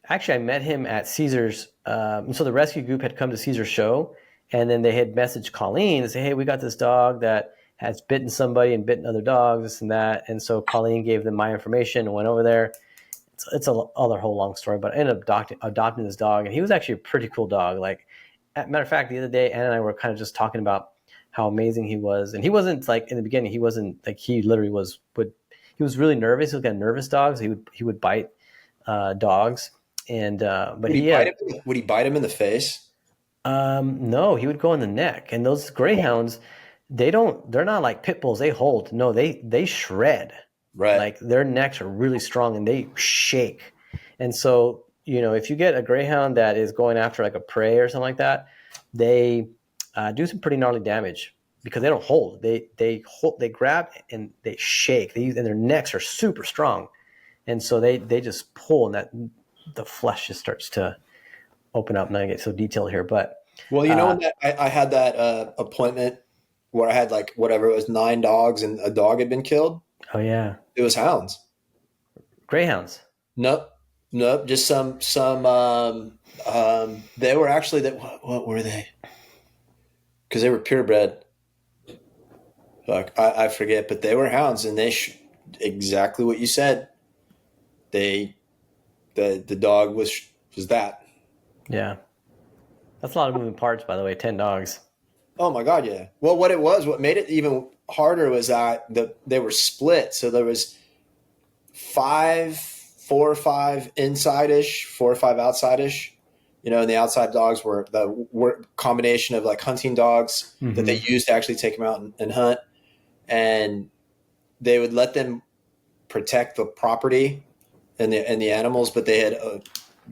actually I met him at Caesar's. So the rescue group had come to Caesar's show, and then they had messaged Colleen and say, "Hey, we got this dog that has bitten somebody and bitten other dogs, this and that." And so Colleen gave them my information and went over there. It's other whole long story, but I ended up adopting this dog, and he was actually a pretty cool dog. Like, matter of fact, the other day, Anna and I were kind of just talking about how amazing he was. And he wasn't like in the beginning, he wasn't like, he literally he was really nervous. He was kind of nervous dogs. He would bite dogs. And, but would he bite him in the face? No, he would go in the neck. And those greyhounds, they're not like pit bulls. They hold. No, they shred. Right. Like their necks are really strong and they shake. And so, if you get a greyhound that is going after like a prey or something like that, they do some pretty gnarly damage because they don't hold. They grab and they shake. And their necks are super strong. And so they just pull, and the flesh just starts to open up. And I get so detailed here, but I had that appointment where I had like whatever it was, 9 dogs and a dog had been killed. Oh yeah, it was hounds, greyhounds. Nope, just some. They were actually that. What were they? Because they were purebred. Fuck, I forget, but they were hounds, and they exactly what you said. The dog was Just that. Yeah. That's a lot of moving parts, by the way. 10 dogs. Oh my God, yeah. Well, what made it even harder was that they were split. So there was 4 or 5 inside-ish, 4 or 5 outside-ish. And the outside dogs were the combination of like hunting dogs that they used to actually take them out and hunt. And they would let them protect the property and the animals, but they had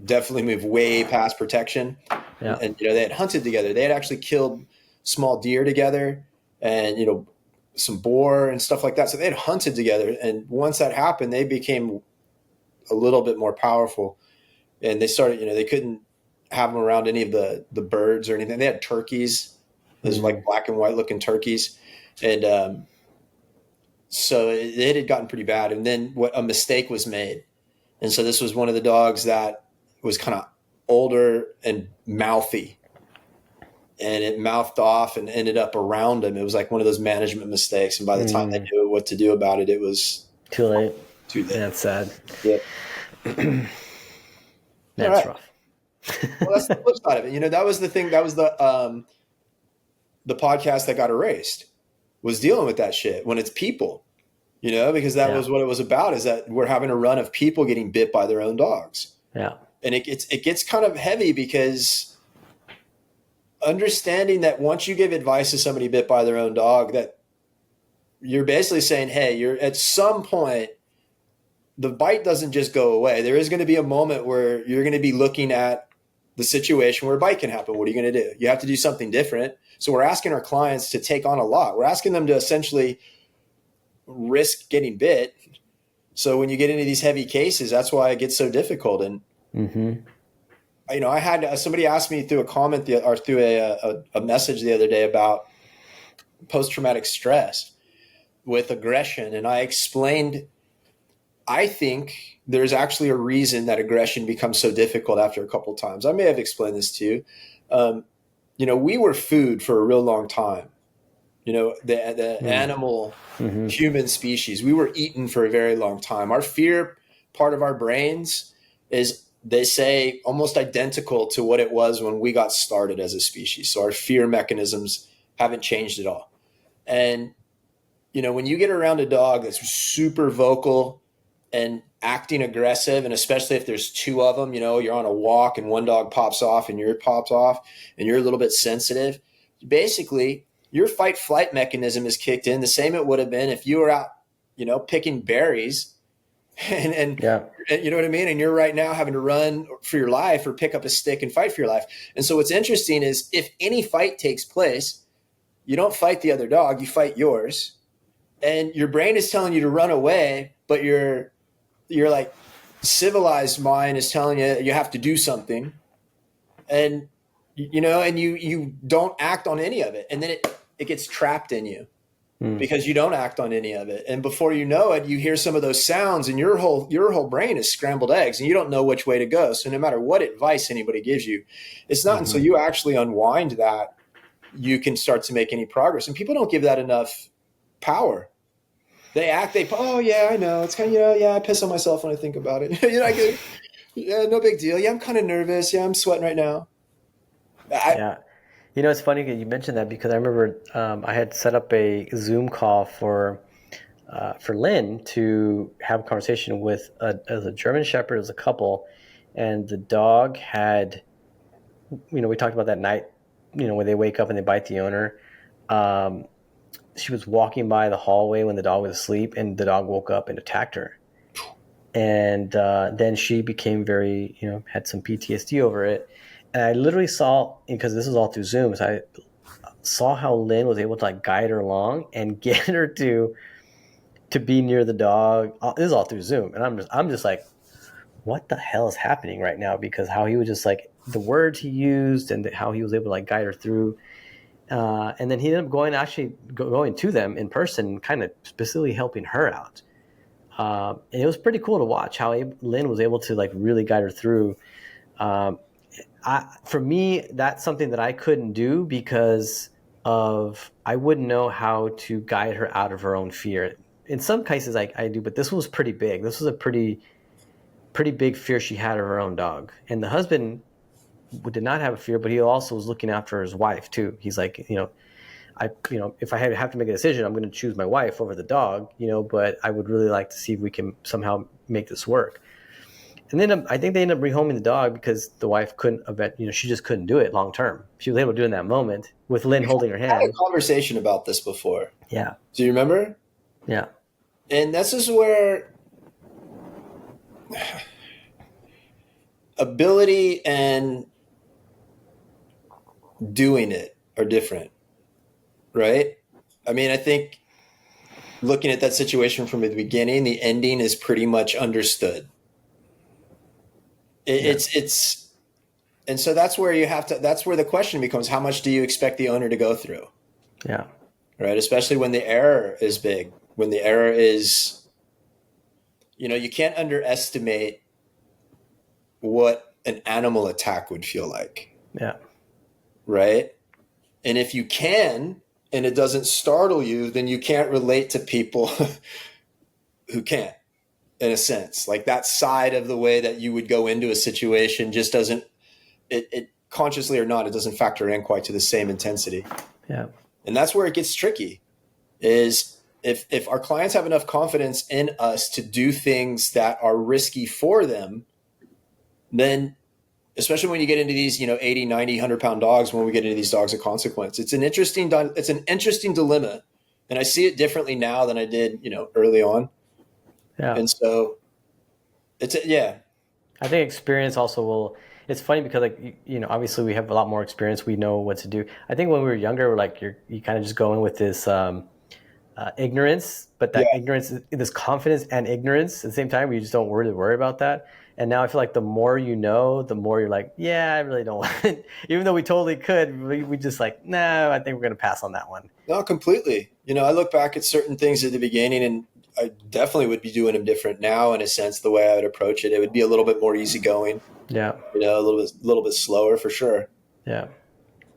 definitely moved way past protection. Yeah. And they had hunted together. They had actually killed small deer together, and some boar and stuff like that. So they had hunted together. And once that happened, they became a little bit more powerful. And they started, they couldn't have them around any of the birds or anything. They had turkeys, those like black and white looking turkeys. And so it had gotten pretty bad. And then a mistake was made. And so this was one of the dogs that was kind of older and mouthy. And it mouthed off and ended up around him. It was like one of those management mistakes. And by the time they knew what to do about it, it was too late. Too late. That's sad. Yep. That's rough. Well, that's the flip side of it. That was the thing. That was the podcast that got erased, was dealing with that shit when it's people, because that was what it was about, is that we're having a run of people getting bit by their own dogs. Yeah. And it gets kind of heavy, because understanding that once you give advice to somebody bit by their own dog, that you're basically saying, hey, you're at some point, the bite doesn't just go away. There is going to be a moment where you're going to be looking at the situation where a bite can happen. What are you going to do? You have to do something different. So we're asking our clients to take on a lot. We're asking them to essentially risk getting bit. So when you get into these heavy cases, that's why it gets so difficult. And I had somebody ask me through a comment or through a message the other day about post-traumatic stress with aggression. And I explained, I think there's actually a reason that aggression becomes so difficult after a couple of times. I may have explained this to you. We were food for a real long time. The animal human species, we were eaten for a very long time. Our fear part of our brains is, they say, almost identical to what it was when we got started as a species. So our fear mechanisms haven't changed at all. And, when you get around a dog that's super vocal and acting aggressive, and especially if there's 2 of them, you're on a walk and one dog pops off and yours pops off and you're a little bit sensitive, basically your fight flight mechanism is kicked in the same it would have been if you were out, picking berries and you know what I mean? And you're right now having to run for your life or pick up a stick and fight for your life. And so what's interesting is, if any fight takes place, you don't fight the other dog, you fight yours. And your brain is telling you to run away, but your like civilized mind is telling you you have to do something. And and you don't act on any of it. And then it gets trapped in you. Because you don't act on any of it. And before you know it, you hear some of those sounds and your whole brain is scrambled eggs and you don't know which way to go. So no matter what advice anybody gives you, it's not until you actually unwind that you can start to make any progress. And people don't give that enough power. Oh yeah, I know. It's kind of, I piss on myself when I think about it. No big deal. Yeah, I'm kind of nervous. Yeah, I'm sweating right now. It's funny that you mentioned that, because I remember I had set up a Zoom call for Lynn to have a conversation with a German Shepherd as a couple, and the dog had, we talked about that night, when they wake up and they bite the owner. She was walking by the hallway when the dog was asleep, and the dog woke up and attacked her. And then she became very, had some PTSD over it. And I literally saw, because this is all through Zoom, so I saw how Lynn was able to guide her along and get her to be near the dog. This is all through Zoom, and I'm just like, what the hell is happening right now? Because how he was just the words he used and how he was able to guide her through. And then he ended up going to them in person, kind of specifically helping her out. And it was pretty cool to watch how Lynn was able to really guide her through. For me, that's something that I couldn't do, because I wouldn't know how to guide her out of her own fear. In some cases I do, but this was pretty big. This was a pretty pretty big fear she had of her own dog. And the husband did not have a fear, but he also was looking after his wife too. He's like, if I have to make a decision, I'm going to choose my wife over the dog, but I would really like to see if we can somehow make this work. And then I think they ended up rehoming the dog because the wife couldn't, she just couldn't do it long term. She was able to do it in that moment with Lynn holding her hand. I had a conversation about this before. Yeah. Do you remember? Yeah. And this is where ability and doing it are different, right? I mean, I think looking at that situation from the beginning, the ending is pretty much understood. It's, and so that's where that's where the question becomes, how much do you expect the owner to go through? Yeah. Right. Especially when the error is big, when the error is, you can't underestimate what an animal attack would feel like. Yeah. Right. And if you can, and it doesn't startle you, then you can't relate to people who can't. In a sense, like that side of the way that you would go into a situation just doesn't, it consciously or not, it doesn't factor in quite to the same intensity. Yeah. And that's where it gets tricky, is if our clients have enough confidence in us to do things that are risky for them, then especially when you get into these, 80, 90, 100-pound dogs, when we get into these dogs of consequence, it's an interesting dilemma. And I see it differently now than I did, early on. Yeah. And so I think experience also it's funny because obviously we have a lot more experience. We know what to do. I think when we were younger, we're like, you kind of just go in with this ignorance, but that ignorance, this confidence and ignorance at the same time, we just don't really worry about that. And now I feel like the more you know, the more you're like, yeah, I really don't want it. Even though we totally could, we just like, no, I think we're going to pass on that one. No, completely. I look back at certain things at the beginning, and I definitely would be doing them different now. In a sense, the way I would approach it, it would be a little bit more easygoing. Yeah. A little bit slower for sure. Yeah. All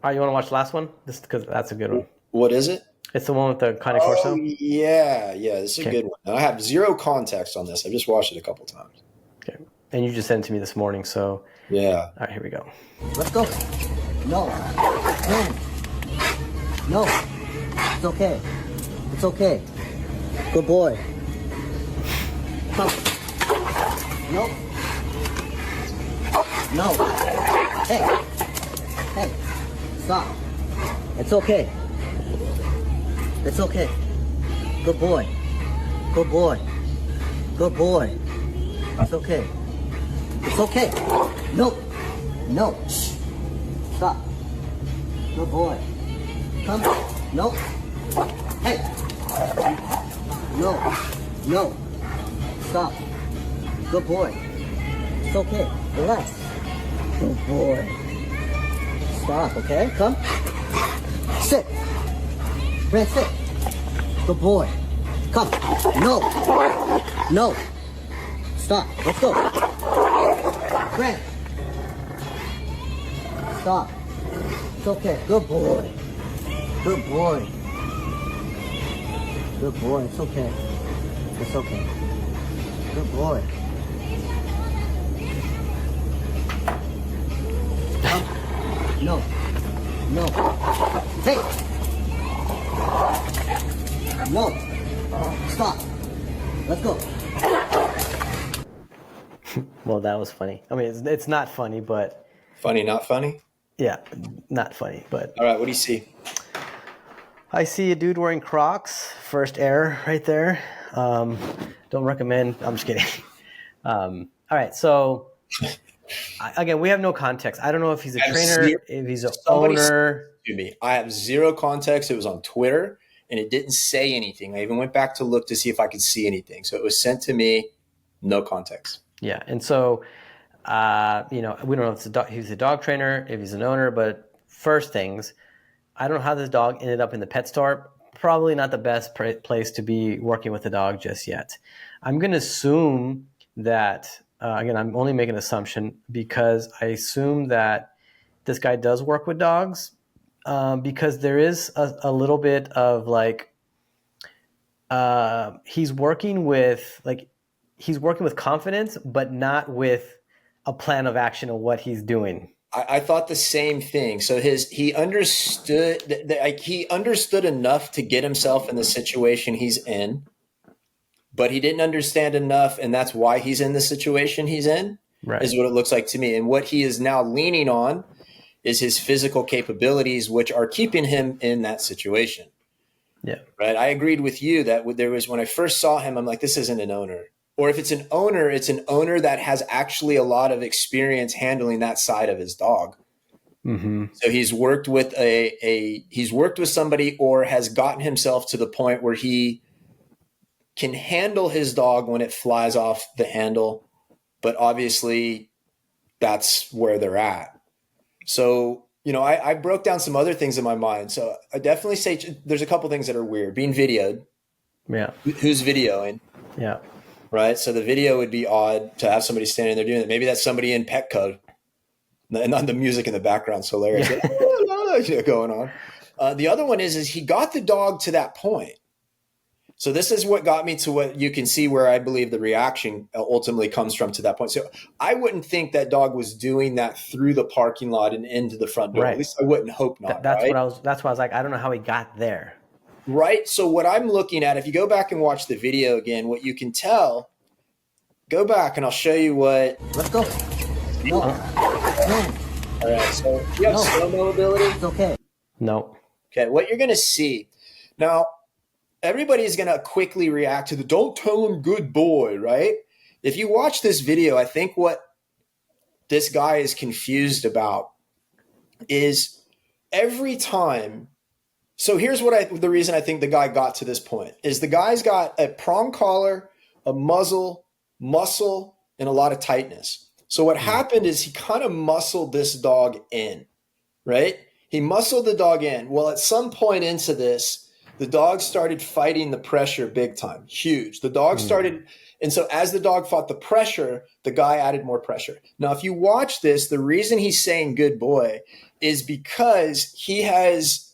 right, you want to watch the last one? Just because that's a good one. What is it? It's the one with the Cane Corso. Oh, yeah. This is a good one. Now, I have zero context on this. I've just watched it a couple times. Okay. And you just sent it to me this morning, so. Yeah. All right, here we go. Let's go. No. Man. No. It's okay. It's okay. Good boy. Come. No. No. Hey. Hey. Stop. It's okay. It's okay. Good boy. Good boy. Good boy. It's okay. It's okay. No. No. Shh. Stop. Good boy. Come. No. Hey. No. No. Stop. Good boy. It's okay. Relax. Good boy. Stop, okay? Come. Sit. Brand, sit. Good boy. Come. No. No. Stop. Let's go. Brand. Stop. It's okay. Good boy. Good boy. Good boy. It's okay. It's okay. Good boy. No. No. Hey. No. Stop. Let's go. Well, that was funny. I mean, it's not funny, but... Funny, not funny? Yeah, not funny, but... All right, what do you see? I see a dude wearing Crocs. First error right there. Don't recommend. I'm just kidding. All right, so... Again, we have no context. I don't know if he's a trainer, if he's an owner. To me, I have zero context. It was on Twitter, and it didn't say anything. I even went back to look to see if I could see anything. So it was sent to me, no context. Yeah, and so, we don't know if he's a dog trainer, if he's an owner, but first things, I don't know how this dog ended up in the pet store. Probably not the best place to be working with a dog just yet. I'm going to assume that... again, I'm only making an assumption because I assume that this guy does work with dogs because there is a little bit of like he's working with like he's working with confidence, but not with a plan of action of what he's doing. I thought the same thing. So he understood like he understood enough to get himself in the situation he's in, but he didn't understand enough, and that's why he's in the situation he's in. Right. Is what it looks like to me. And what he is now leaning on is his physical capabilities, which are keeping him in that situation. Yeah. Right. I agreed with you that there was, when I first saw him, I'm like, this isn't an owner. Or if it's an owner that has actually a lot of experience handling that side of his dog. Mm-hmm. So he's worked with he's worked with somebody, or has gotten himself to the point where he can handle his dog when it flies off the handle. But obviously that's where they're at. So, you know, I broke down some other things in my mind. So I definitely say there's a couple things that are weird. Being videoed. Yeah. Who's videoing? Yeah. Right. So the video would be odd to have somebody standing there doing it. Maybe that's somebody in Petco, and not the music in the background's hilarious. Yeah. Going on. The other one is he got the dog to that point. So this is what got me to what you can see where I believe the reaction ultimately comes from to that point. So I wouldn't think that dog was doing that through the parking lot and into the front door. Right. At least I wouldn't hope not. That's right? That's why I was like, I don't know how he got there. Right. So what I'm looking at, if you go back and watch the video again, what you can tell, go back and I'll show you what. Let's go. No. All right. So you have slow-mo ability? It's okay. No. Okay. What you're going to see now, everybody is going to quickly react to the "don't tell him good boy," right? If you watch this video, I think what this guy is confused about is every time. So here's the reason I think the guy got to this point is the guy's got a prong collar, a muzzle, muscle, and a lot of tightness. So what happened is he kind of muscled this dog in, right? He muscled the dog in. Well, at some point into this, the dog started fighting the pressure big time, huge. The dog started, and so as the dog fought the pressure, the guy added more pressure. Now, if you watch this, the reason he's saying good boy is because he has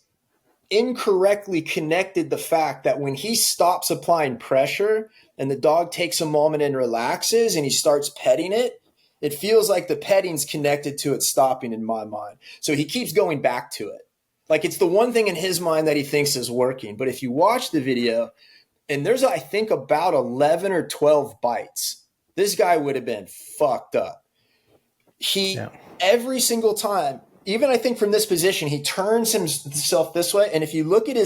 incorrectly connected the fact that when he stops applying pressure and the dog takes a moment and relaxes and he starts petting it, it feels like the petting's connected to it stopping in my mind. So he keeps going back to it. Like it's the one thing in his mind that he thinks is working. But if you watch the video, and there's, I think, about 11 or 12 bites, this guy would have been fucked up. Every single time, even I think from this position, he turns himself this way. And if you look at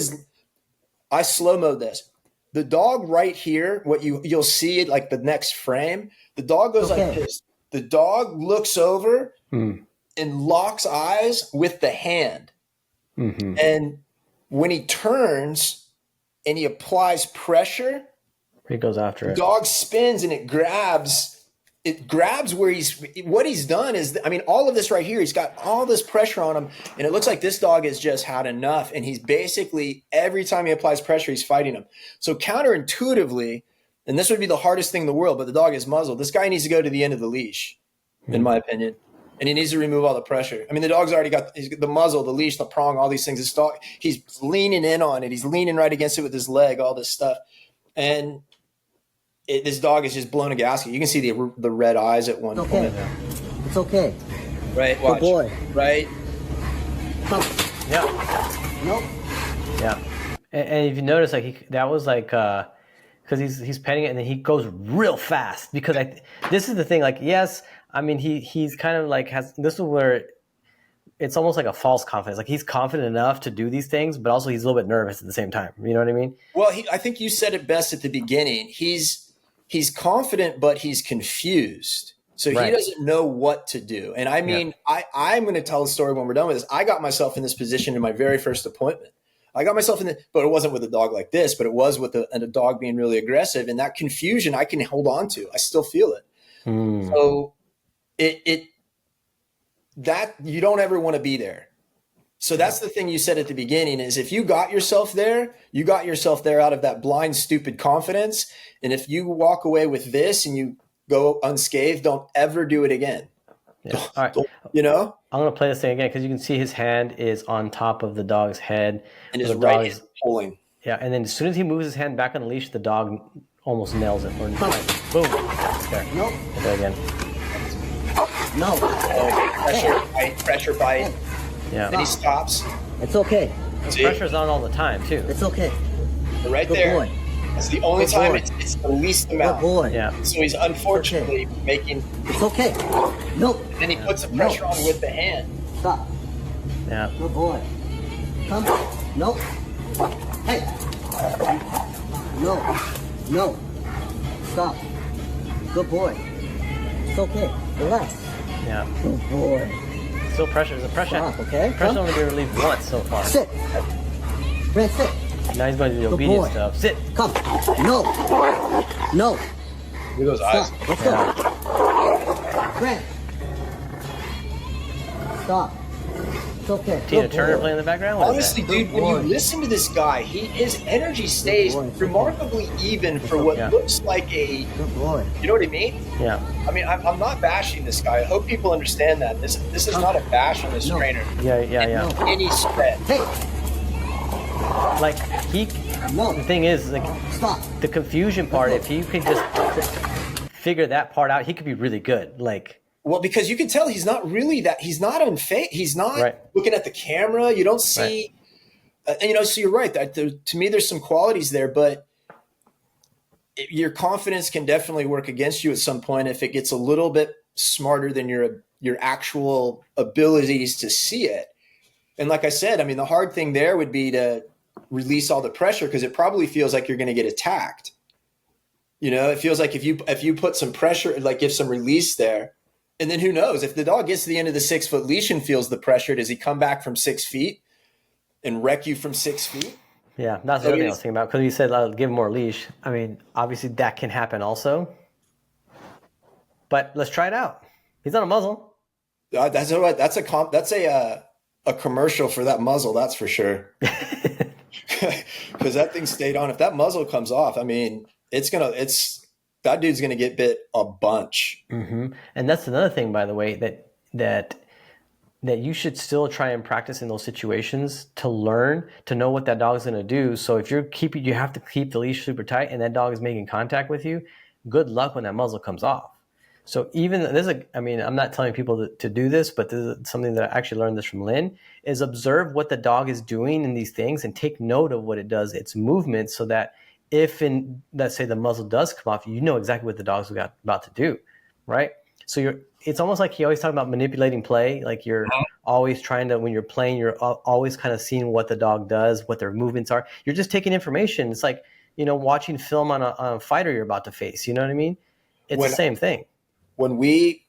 I slow-mode this. The dog right here, you'll see it like the next frame, the dog goes like this. The dog looks over and locks eyes with the hand. Mm-hmm. And when he turns and he applies pressure, he goes after it. The dog spins and it grabs where what he's done is, I mean, all of this right here, he's got all this pressure on him, and it looks like this dog has just had enough. And he's basically, every time he applies pressure, he's fighting him. So counterintuitively, and this would be the hardest thing in the world, but the dog is muzzled. This guy needs to go to the end of the leash, in my opinion. And he needs to remove all the pressure. I mean, the dog's already got the muzzle, the leash, the prong, all these things. This dog, he's leaning in on it. He's leaning right against it with his leg, all this stuff. And this dog is just blown a gasket. You can see the red eyes at one point. It's okay. Right, watch. Good boy. Right? Yeah. Nope. Yeah. And if you notice, like that was like because he's petting it and then he goes real fast because this is the thing. Like, yes, I mean he's kind of like this is where it's almost like a false confidence. Like he's confident enough to do these things, but also he's a little bit nervous at the same time. You know what I mean? Well, I think you said it best at the beginning. He's confident, but he's confused. So he doesn't know what to do. And I mean, I'm going to tell a story when we're done with this. I got myself in this position in my very first appointment. I got myself but it wasn't with a dog like this, but it was with a dog being really aggressive. And that confusion I can hold on to. I still feel it. So that you don't ever want to be there. So that's the thing you said at the beginning is if you got yourself there out of that blind, stupid confidence. And if you walk away with this and you go unscathed, don't ever do it again. Yeah. All right. You know? I'm going to play this thing again because you can see his hand is on top of the dog's head. And his right hand pulling. Yeah. And then as soon as he moves his hand back on the leash, the dog almost nails it. Or like, boom. There. Nope. Hit it again. No. Pressure bite. Yeah. And he stops. It's okay. See? Pressure's on all the time too. It's okay. Right Good there. boy. It's the only Good time boy. it's the least Good amount. boy. Yeah. So he's unfortunately making. It's okay. Nope. Then he puts the pressure on with the hand. Stop. Yeah. Good boy. Come. Nope. Hey. No. No. Stop. Good boy. It's okay. Relax. Yeah. Good boy. Still pressure. The pressure. Stop, okay? Pressure's Come. only been relieved once so far. Sit. Brent, sit. Now he's going to do the Good obedience boy. stuff. Sit. Come. No. No. Look at those eyes. Stop. Let's go. Brent. Stop. It's okay. Tina Good Turner boy. playing in the background. What is Honestly, that? dude, when you boy. listen to this guy, his energy stays boy. remarkably even for what Yeah. looks like a. Good boy. You know what I mean? Yeah. I mean, I'm not bashing this guy. I hope people understand that. This is not a bash on this No. trainer. Yeah. No. Any spread. Hey. Like he. No. The thing is, like Stop. the confusion part. If he could just figure that part out, he could be really good. Like. Well, because you can tell he's not really that. He's not unfazed. He's not Right. looking at the camera. You don't see. And so you're right. To me, there's some qualities there, but your confidence can definitely work against you at some point if it gets a little bit smarter than your actual abilities to see it. And like I said, I mean, the hard thing there would be to release all the pressure because it probably feels like you're going to get attacked. You know, it feels like if you put some pressure, like give some release there, and then who knows if the dog gets to the end of the 6 foot leash and feels the pressure, does he come back from 6 feet and wreck you from 6 feet? Yeah, that's the other thing I was thinking about because you said I'll give him more leash. I mean, obviously that can happen also. But let's try it out. He's on a muzzle. That's all right. That's a commercial for that muzzle. That's for sure. Because that thing stayed on. If that muzzle comes off, I mean, that dude's gonna get bit a bunch. Mm-hmm. And that's another thing, by the way, that you should still try and practice in those situations to learn to know what that dog's going to do. So if you have to keep the leash super tight and that dog is making contact with you, good luck when that muzzle comes off. So even I'm not telling people to do this, but this is something that I actually learned this from Lynn, is observe what the dog is doing in these things and take note of what it does, its movement, so that if let's say the muzzle does come off, you know exactly what the dog's about to do, right? So it's almost like he always talking about manipulating play. Like you're always trying to, when you're playing, you're always kind of seeing what the dog does, what their movements are. You're just taking information. It's like, watching film on a fighter you're about to face. You know what I mean? It's the same thing. When we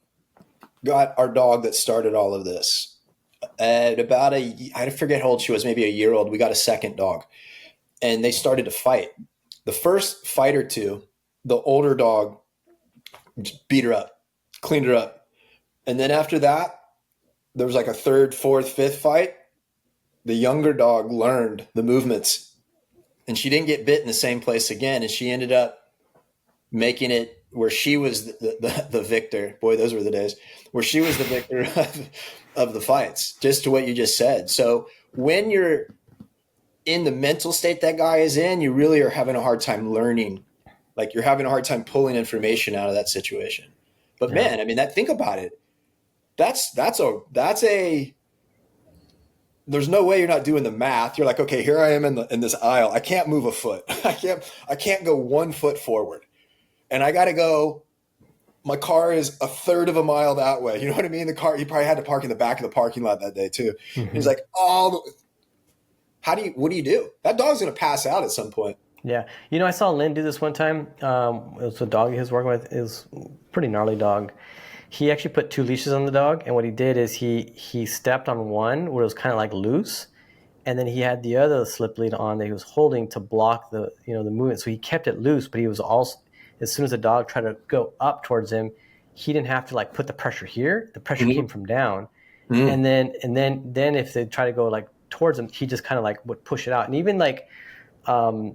got our dog that started all of this, at about I forget how old she was, maybe a year old, we got a second dog. And they started to fight. The first fight or two, the older dog just beat her up, cleaned her up. And then after that, there was like a third, fourth, fifth fight. The younger dog learned the movements and she didn't get bit in the same place again. And she ended up making it where she was the victor. Boy, those were the days where she was the victor of the fights, just to what you just said. So when you're in the mental state that guy is in, you really are having a hard time learning. Like you're having a hard time pulling information out of that situation. But man, I mean, think about it. That's a, there's no way you're not doing the math. You're like, okay, here I am in this aisle. I can't move a foot. I can't go 1 foot forward. And I got to go, my car is a third of a mile that way. You know what I mean? The car, he probably had to park in the back of the parking lot that day too. Mm-hmm. He's like, what do you do? That dog's going to pass out at some point. Yeah. I saw Lynn do this one time. It was a dog he was working with. It was a pretty gnarly dog. He actually put 2 leashes on the dog. And what he did is he stepped on one where it was kind of like loose. And then he had the other slip lead on that he was holding to block the movement. So he kept it loose, but he was also, as soon as the dog tried to go up towards him, he didn't have to like put the pressure here. The pressure came from down. And then if they try to go like towards him, he just kind of like would push it out. And even like, another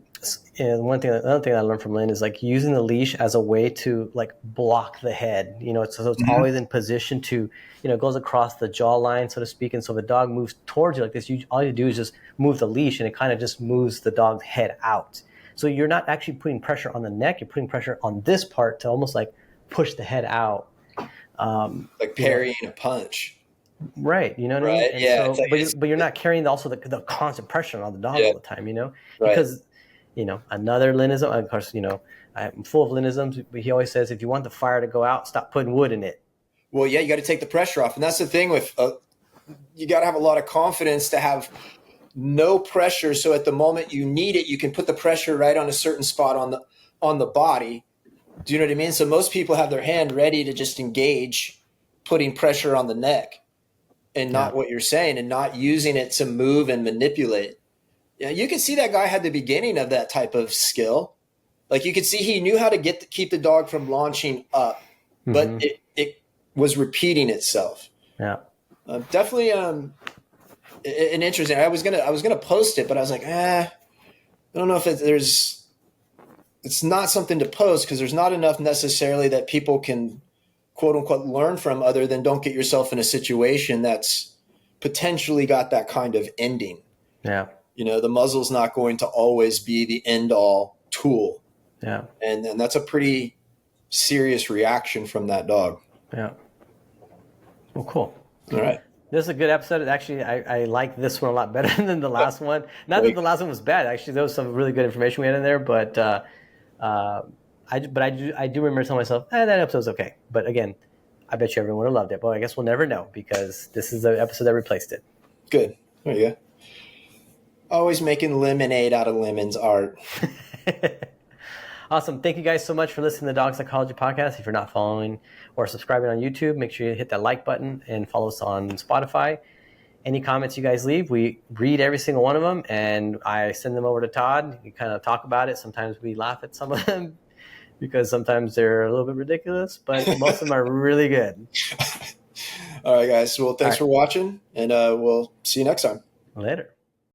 thing I learned from Lynn is like using the leash as a way to like block the head, so it's always in position to, it goes across the jawline, so to speak. And so if a dog moves towards you like this, all you do is just move the leash and it kind of just moves the dog's head out. So you're not actually putting pressure on the neck. You're putting pressure on this part to almost like push the head out. Like parrying a punch. Right. You know what I mean? And Yeah. so, Like but you're not carrying also the constant pressure on the dog Yeah. all the time, you know? Right. Because, another Linism, of course, I'm full of Linisms, but he always says, if you want the fire to go out, stop putting wood in it. Well, yeah, you got to take the pressure off. And that's the thing with, you got to have a lot of confidence to have no pressure. So at the moment you need it, you can put the pressure right on a certain spot on the body. Do you know what I mean? So most people have their hand ready to just engage, putting pressure on the neck and not what you're saying and not using it to move and manipulate. Yeah, you can see that guy had the beginning of that type of skill. Like you could see he knew how to keep the dog from launching up, but it was repeating itself. Yeah. Definitely an interesting. I was gonna post it, but I was like, I don't know if it's not something to post because there's not enough necessarily that people can quote unquote learn from other than don't get yourself in a situation that's potentially got that kind of ending. Yeah. The muzzle's not going to always be the end all tool. Yeah. And that's a pretty serious reaction from that dog. Yeah. Well, cool. All right. This is a good episode. Actually, I like this one a lot better than the last one. Not that the last one was bad. Actually, there was some really good information we had in there, but I do remember telling myself, that episode's okay. But again, I bet you everyone would have loved it. But I guess we'll never know because this is the episode that replaced it. Good. There you go. Always making lemonade out of lemons, Art. Awesome. Thank you guys so much for listening to the Dog Psychology Podcast. If you're not following or subscribing on YouTube, make sure you hit that like button and follow us on Spotify. Any comments you guys leave, we read every single one of them, and I send them over to Todd. We kind of talk about it. Sometimes we laugh at some of them because sometimes they're a little bit ridiculous, but most of them are really good. All right, guys. Well, thanks for watching, and we'll see you next time. Later.